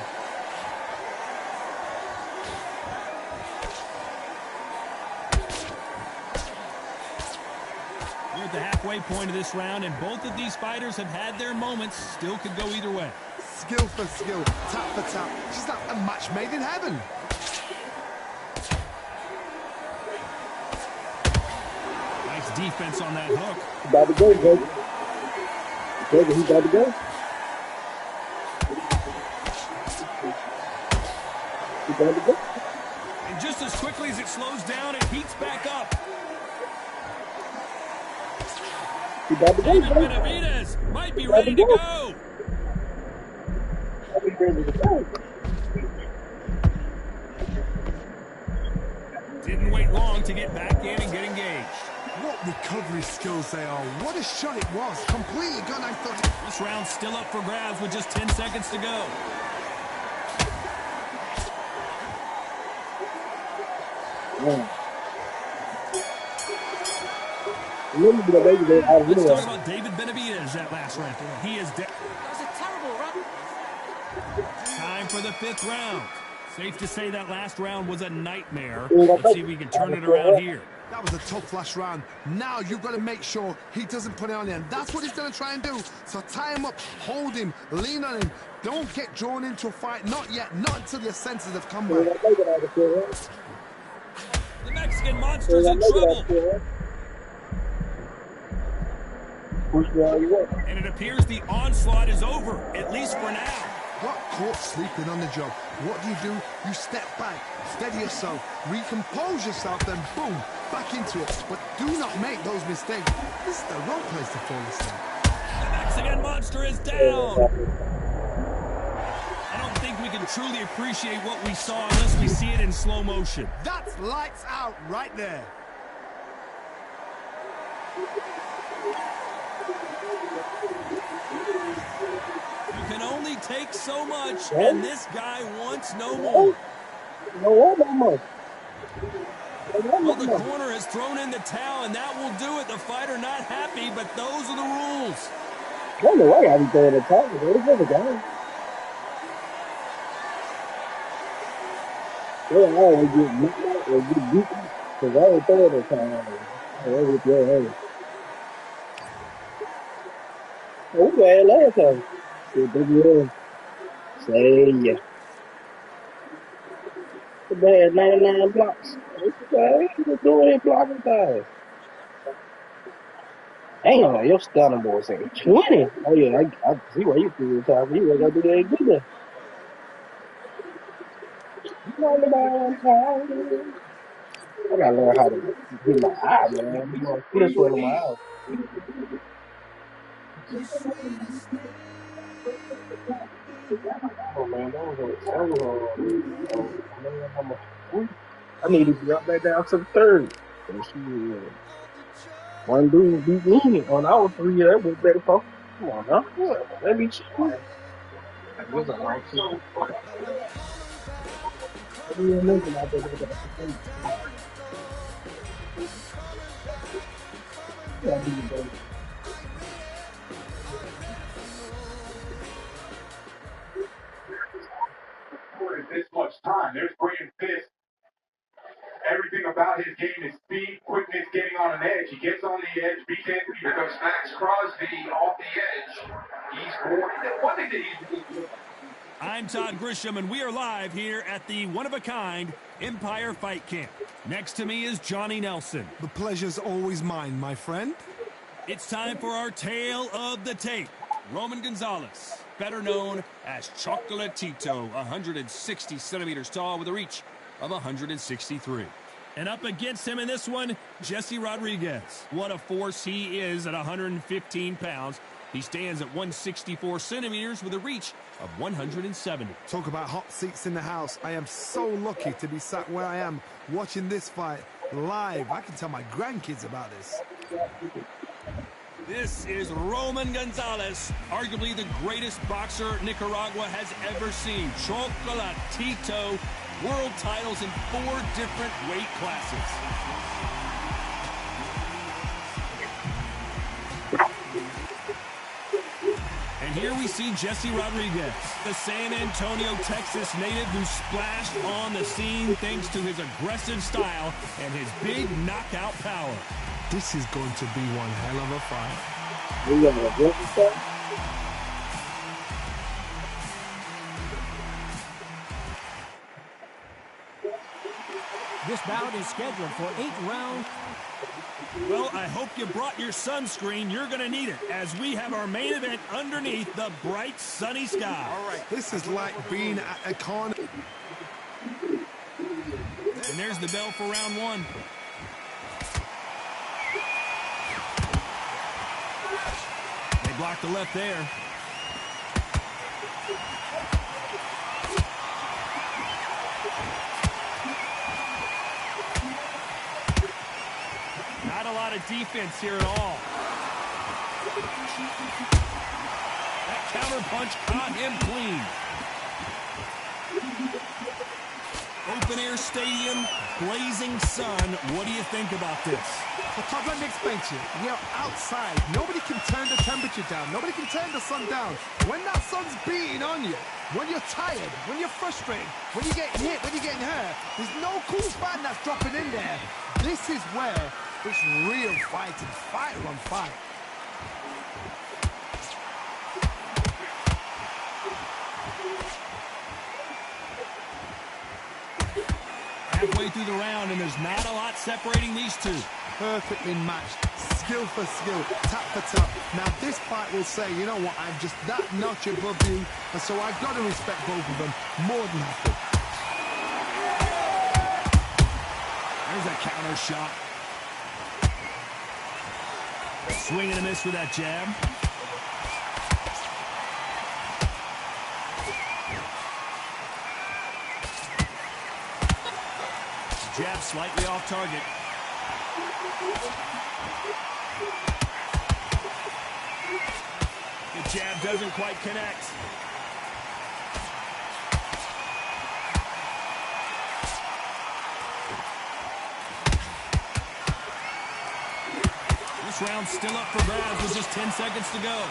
We're at the halfway point of this round, and both of these fighters have had their moments. Still could go either way. Skill for skill, tap for tap. Just like a match made in heaven. Nice defense on that hook. He about to go, baby. Baby, he about to go. He about to go. And just as quickly as it slows down, it heats back up. He about to go, David baby. Benavidez might be ready to go. I'll be ready to go. Didn't wait long to get back in and get engaged. What recovery skills they are. What a shot it was. Completely gone. I thought. This round's still up for grabs with just 10 seconds to go. Yeah. Remember the baby that I Let's really talk about David Benavidez that last round. He is dead. That was a terrible run. Time for the 5th round. Safe to say that last round was a nightmare. Let's see if we can turn it around here. That was a tough last round. Now you've got to make sure he doesn't put it on him. That's what he's going to try and do. So tie him up, hold him, lean on him. Don't get drawn into a fight. Not yet. Not until your senses have come back. The Mexican monster's in trouble. And it appears the onslaught is over, at least for now. Got caught sleeping on the job. What do? You step back, steady yourself, recompose yourself, then boom, back into it. But do not make those mistakes. This is the wrong place to fall asleep. The Mexican monster is down. I don't think we can truly appreciate what we saw unless we see it in slow motion. That's lights out right there. You can only take so much, and this guy wants no more. No more. Well, the corner has thrown in the towel, and that will do it. The fighter not happy, but those are the rules. I don't know why I be throwing the towel. It's never game. Yeah, I always get beat or get beaten because I ain't throwing the towel. I always get heavy. Oh, man, last time. Say yeah. The bad 99 blocks. What you doing here blocking time? Damn, your stunning boy saying 20. Oh yeah, I see why you threw the time. You ain't gotta do that good there. I gotta learn how to get my eye, man. You gonna put this one in my eye. Oh man, I need to drop that down to the 3rd. One dude beat me on our 3. That was better for. Come on, now. Let me check. That was a long time. This much time. There's Brian Fisk. Everything about his game is speed, quickness, getting on an edge. He gets on the edge, beats Anthony. Here comes Max Crosby off the edge. He's born. One thing that he's. I'm Todd Grisham, and we are live here at the one-of-a-kind Empire Fight Camp. Next to me is Johnny Nelson. The pleasure's always mine, my friend. It's time for our tale of the tape. Roman Gonzalez, better known as Chocolatito, 160 centimeters tall with a reach of 163. And up against him in this one, Jesse Rodriguez. What a force he is at 115 pounds. He stands at 164 centimeters with a reach of 170. Talk about hot seats in the house. I am so lucky to be sat where I am watching this fight live. I can tell my grandkids about this. This is Roman Gonzalez, arguably the greatest boxer Nicaragua has ever seen. Chocolatito, world titles in 4 different weight classes. And here we see Jesse Rodriguez, the San Antonio, Texas native who splashed on the scene thanks to his aggressive style and his big knockout power. This is going to be one hell of a fight. We got a good fight. This bout is scheduled for 8 rounds. Well, I hope you brought your sunscreen. You're going to need it as we have our main event underneath the bright sunny sky. All right, this is like being at a corner. And there's the bell for round 1. They blocked the left there. Not a lot of defense here at all. That counter punch caught him clean. Open air stadium, blazing sun. What do you think about this? Well, Todd, let me explain to you. We are outside. Nobody can turn the temperature down. Nobody can turn the sun down. When that sun's beating on you, when you're tired, when you're frustrated, when you're getting hit, when you're getting hurt, there's no cool fan that's dropping in there. This is where it's real fighting, fighter on fight. Halfway through the round, and there's not a lot separating these two. Perfectly matched, skill for skill, tap for tap. Now this fight will say, you know what, I'm just that notch above you, and so I've got to respect both of them more than happy. There's a counter shot. Swing and a miss with that jab. Jab slightly off target. The jab doesn't quite connect. This round's still up for grabs with just 10 seconds to go.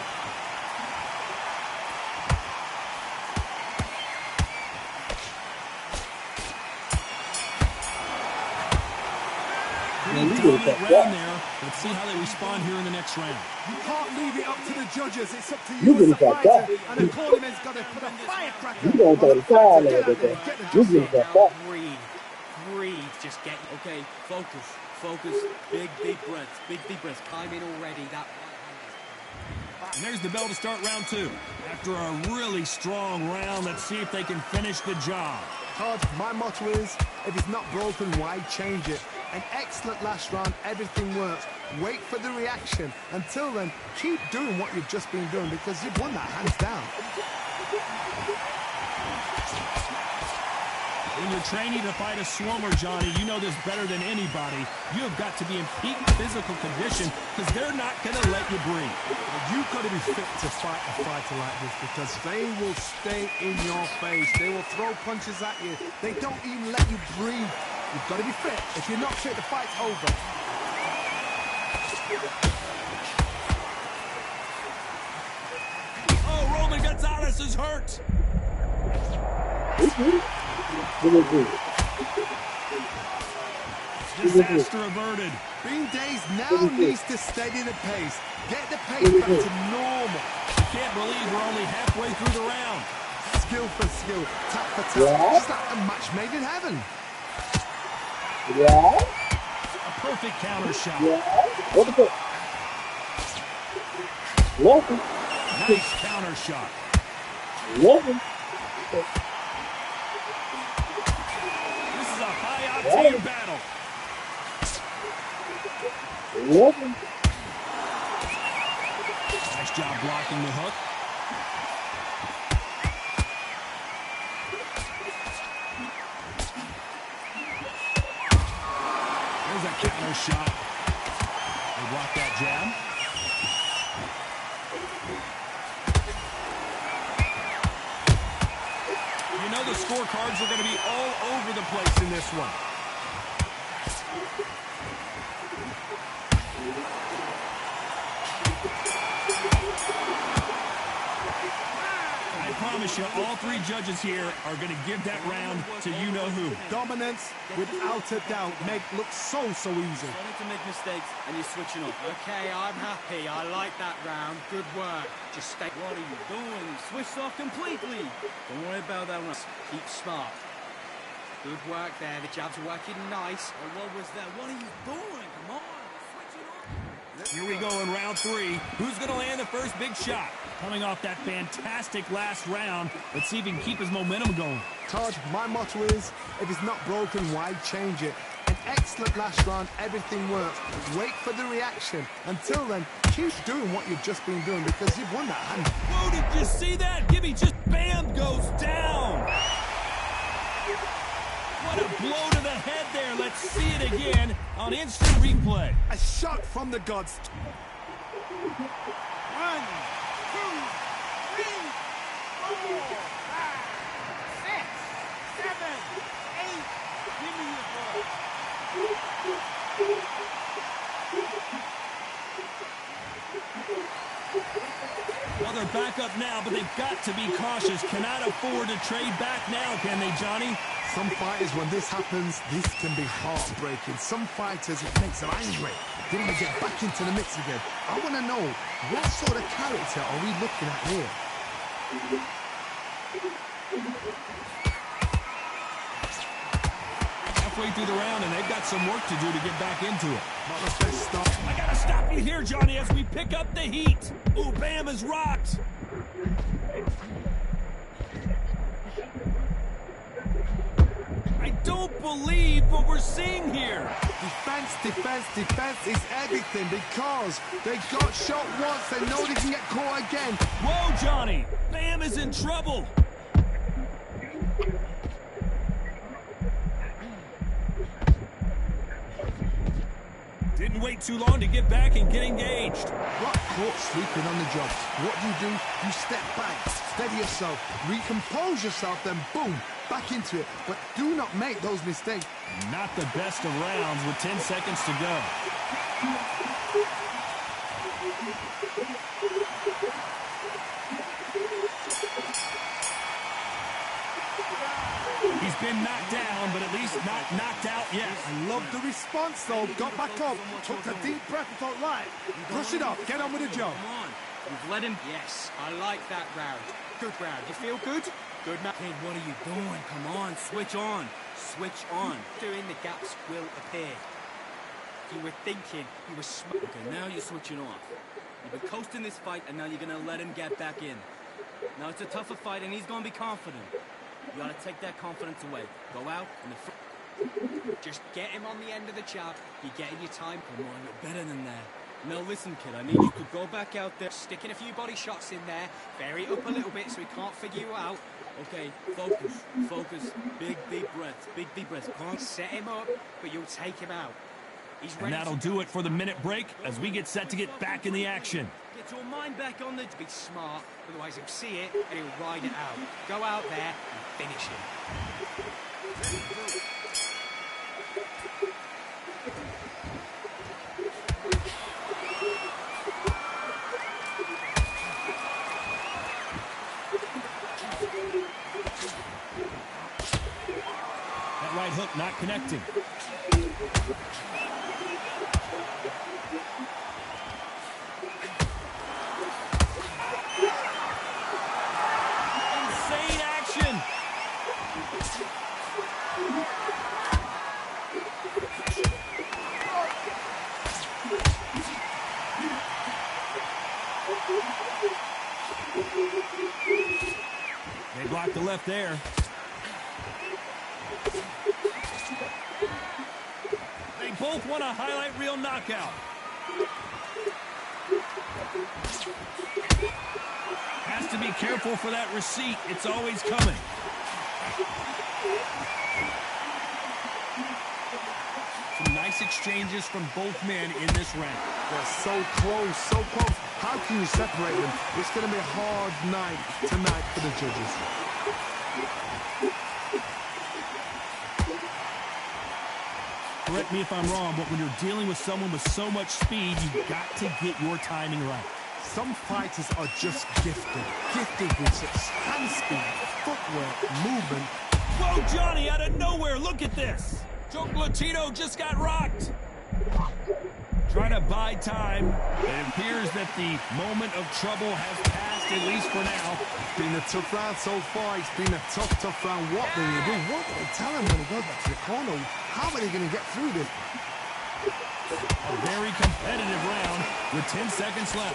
Dominant round there. Let's see how they respond here in the next round. You can't leave it up to the judges. It's up to you as a fighter. And the tournament's got to put a firecracker. You gonna take the time Get over out there, there. get the You judges. get that Now back. breathe, just get, okay, focus, big breaths, big deep breaths, time in already, that And there's the bell to start round 2. After a really strong round, let's see if they can finish the job. Todd, my motto is, if it's not broken, why change it? An excellent last round, everything works. Wait for the reaction. Until then, keep doing what you've just been doing because you've won that hands down. When you're training to fight a swimmer, Johnny, you know this better than anybody. You have got to be in peak physical condition because they're not going to let you breathe. You've got to be fit to fight a fighter like this because they will stay in your face. They will throw punches at you. They don't even let you breathe. You've got to be fit. If you're not fit, the fight's over. Oh, Roman Gonzalez is hurt. Disaster averted. Bean Days now needs to steady the pace. Get the pace back to normal. I can't believe we're only halfway through the round. Skill for skill, tap for tap. Just like a match made in heaven. Yeah. A perfect counter shot. What the fuck? Nothing. Nice counter shot. Nothing. This is a high-octane battle. Nothing. Nice job blocking the hook. There's a counter shot. They block that jab. the scorecards are going to be all over the place in this one. I promise you, all three judges here are going to give that round to you-know-who. Dominance, without a doubt, looks so easy. Starting to make mistakes, and you're switching off. Okay, I'm happy. I like that round. Good work. Just stay. What are you doing? You switched off completely. Don't worry about that one. Keep smart. Good work there. The jabs are working nice. Oh, what was that? What are you doing? Come on. Switch it off. Here we go in round three. Who's going to land the first big shot? Coming off that fantastic last round, let's see if he can keep his momentum going. Todd, my motto is, if it's not broken, why change it? An excellent last round, everything works. Wait for the reaction. Until then, keep doing what you've just been doing because you've won that hand. Whoa, did you see that? Gibby just bam goes down. What a blow to the head there. Let's see it again on instant replay. A shot from the gods. 1, 2, 3, 4, 5, 6, 7, 8. Give me your ball. Well, they're back up now, but they've got to be cautious. Cannot afford to trade back now, can they, Johnny? Some fighters, when this happens, this can be heartbreaking. Some fighters, it makes them angry. They want to get back into the mix again. I want to know, what sort of character are we looking at here? Halfway through the round, and they've got some work to do to get back into it. Not the best start. I got to stop you here, Johnny, as we pick up the heat. Ooh, Bam is rocked. I don't believe what we're seeing here. Defense, defense, defense is everything because they got shot once. They know they can get caught again. Whoa, Johnny. Bam is in trouble. Didn't wait too long to get back and get engaged. Got caught sleeping on the job. What do? You step back, steady yourself, recompose yourself, then boom, back into it. But do not make those mistakes. Not the best of rounds with 10 seconds to go. He's been knocked down, but at least not knocked out yet. I love the response, though. Got back up, took a deep breath and thought, right, brush it off, get on with the job. Come on. You've let him. Yes, I like that round. Good round. You feel good? Good, Matt. Kid, what are you doing? Come on, switch on. Switch on. Doing the gaps will appear. You were thinking, you were smart. Okay, now you're switching off. You've been coasting this fight, and now you're going to let him get back in. Now it's a tougher fight, and he's going to be confident. You got to take that confidence away. Go out in the front. Just get him on the end of the jab. You're getting your time. Come on, you're better than that. Now listen, kid, I need you to go back out there. Sticking a few body shots in there. Vary it up a little bit so he can't figure you out. Okay, focus, focus. Big, deep breaths, big, deep breaths. Can't set him up, but you'll take him out. He's ready. And that'll do it for the minute break as we get set to get back in the action. Get your mind back on the... Be smart, otherwise he'll see it and he'll ride it out. Go out there and finish him. That right hook not connecting. Insane action. They blocked the left there. They both want a highlight reel knockout. Has to be careful for that receipt. It's always coming. Some nice exchanges from both men in this round. They're so close, so close. How can you separate them? It's going to be a hard night tonight for the judges. correct me if I'm wrong, but when you're dealing with someone with so much speed, you've got to get your timing right. Some fighters are just gifted with such hand speed, footwork, movement. Whoa, Johnny, out of nowhere, look at this. Chocolatito just got rocked. Trying to buy time. It appears that the moment of trouble has passed, at least for now. It's been a tough round so far. It's been a tough round. What will you do? What will they tell him when he goes back to the corner? How are they going to get through this? A very competitive round with 10 seconds left.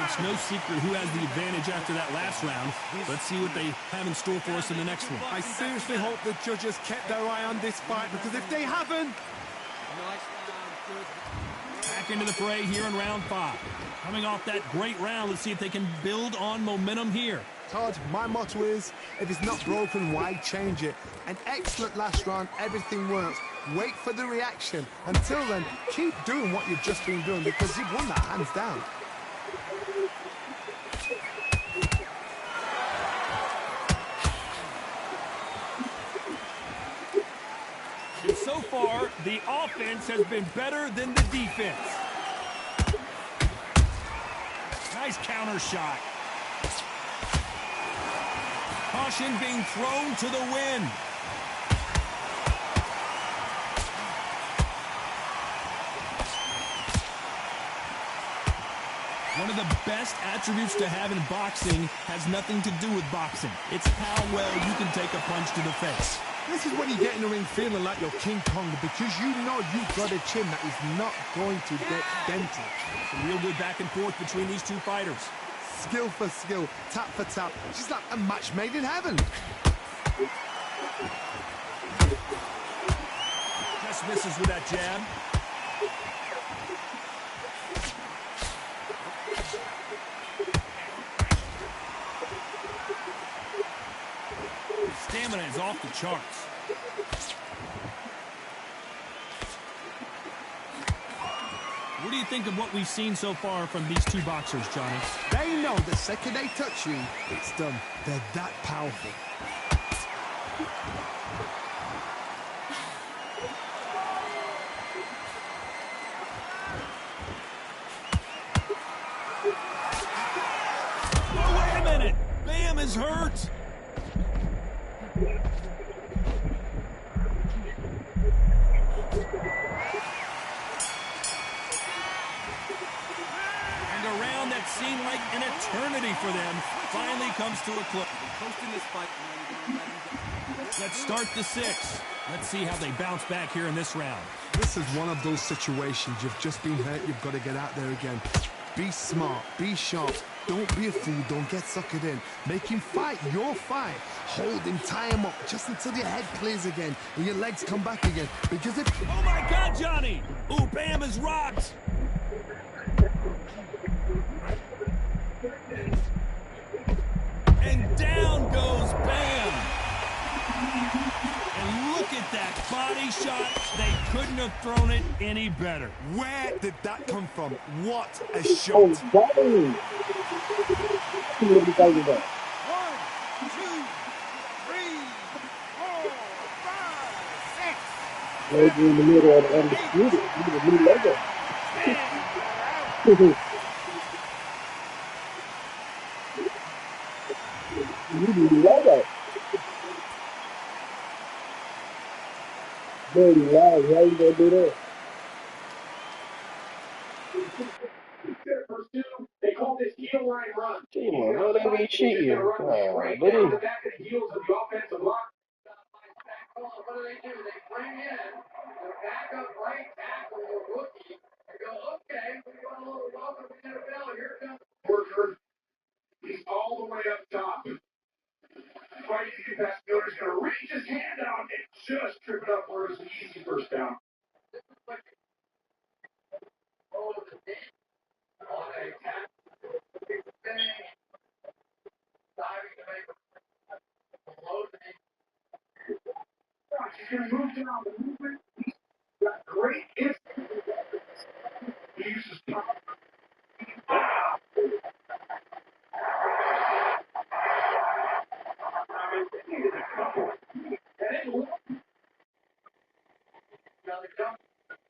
It's no secret who has the advantage after that last round. Let's see what they have in store for us in the next one. I seriously hope the judges kept their eye on this fight, because if they haven't... Nice round, good. Back into the fray here in round 5. Coming off that great round, let's see if they can build on momentum here. Todd, my motto is, if it's not broken, why change it? An excellent last round, everything works. Wait for the reaction. Until then, keep doing what you've just been doing, because you've won that hands down. And so far, the offense has been better than the defense. Nice counter shot. Caution being thrown to the wind. One of the best attributes to have in boxing has nothing to do with boxing. It's how well you can take a punch to the face. This is when you get in the ring feeling like you're King Kong, because you know you've got a chin that is not going to get dented. Some real good back and forth between these two fighters. Skill for skill, tap for tap. She's like a match made in heaven. Just misses with that jab. Stamina is off the charts. What do you think of what we've seen so far from these two boxers, Johnny? They know the second they touch you, it's done. They're that powerful. Oh, wait a minute! Bam is hurt! Seemed like an eternity for them finally comes to a close. This fight. Let's start the 6. Let's see how they bounce back here in this round. This is one of those situations. You've just been hurt. You've got to get out there again. Be smart. Be sharp. Don't be a fool. Don't get suckered in. Make him fight your fight. Hold him. Tie him up just until your head clears again and your legs come back again. Because if... Oh, my God, Johnny! Ooh, Bam is rocked! And down goes Bam. And look at that body shot. They couldn't have thrown it any better. Where did that come from? What a shot. Oh, dang. 1, 2, 3, 4, 5, 6. Right in the middle of the undisputed. You the new logo. You do love that. Dirty lies, how you gonna do that? They call this heel line run. Come on, bro, they be cheating. Right down the back of the heels of the offensive line. What do? They bring in the backup right tackle, the rookie, and go, okay, we got a little welcome to the NFL. Here comes Worker. He's all the way up top. Fighting the pass fielder's going to reach his hand out and just trip it up for us. An easy first down. He's going to move down the movement. He's got great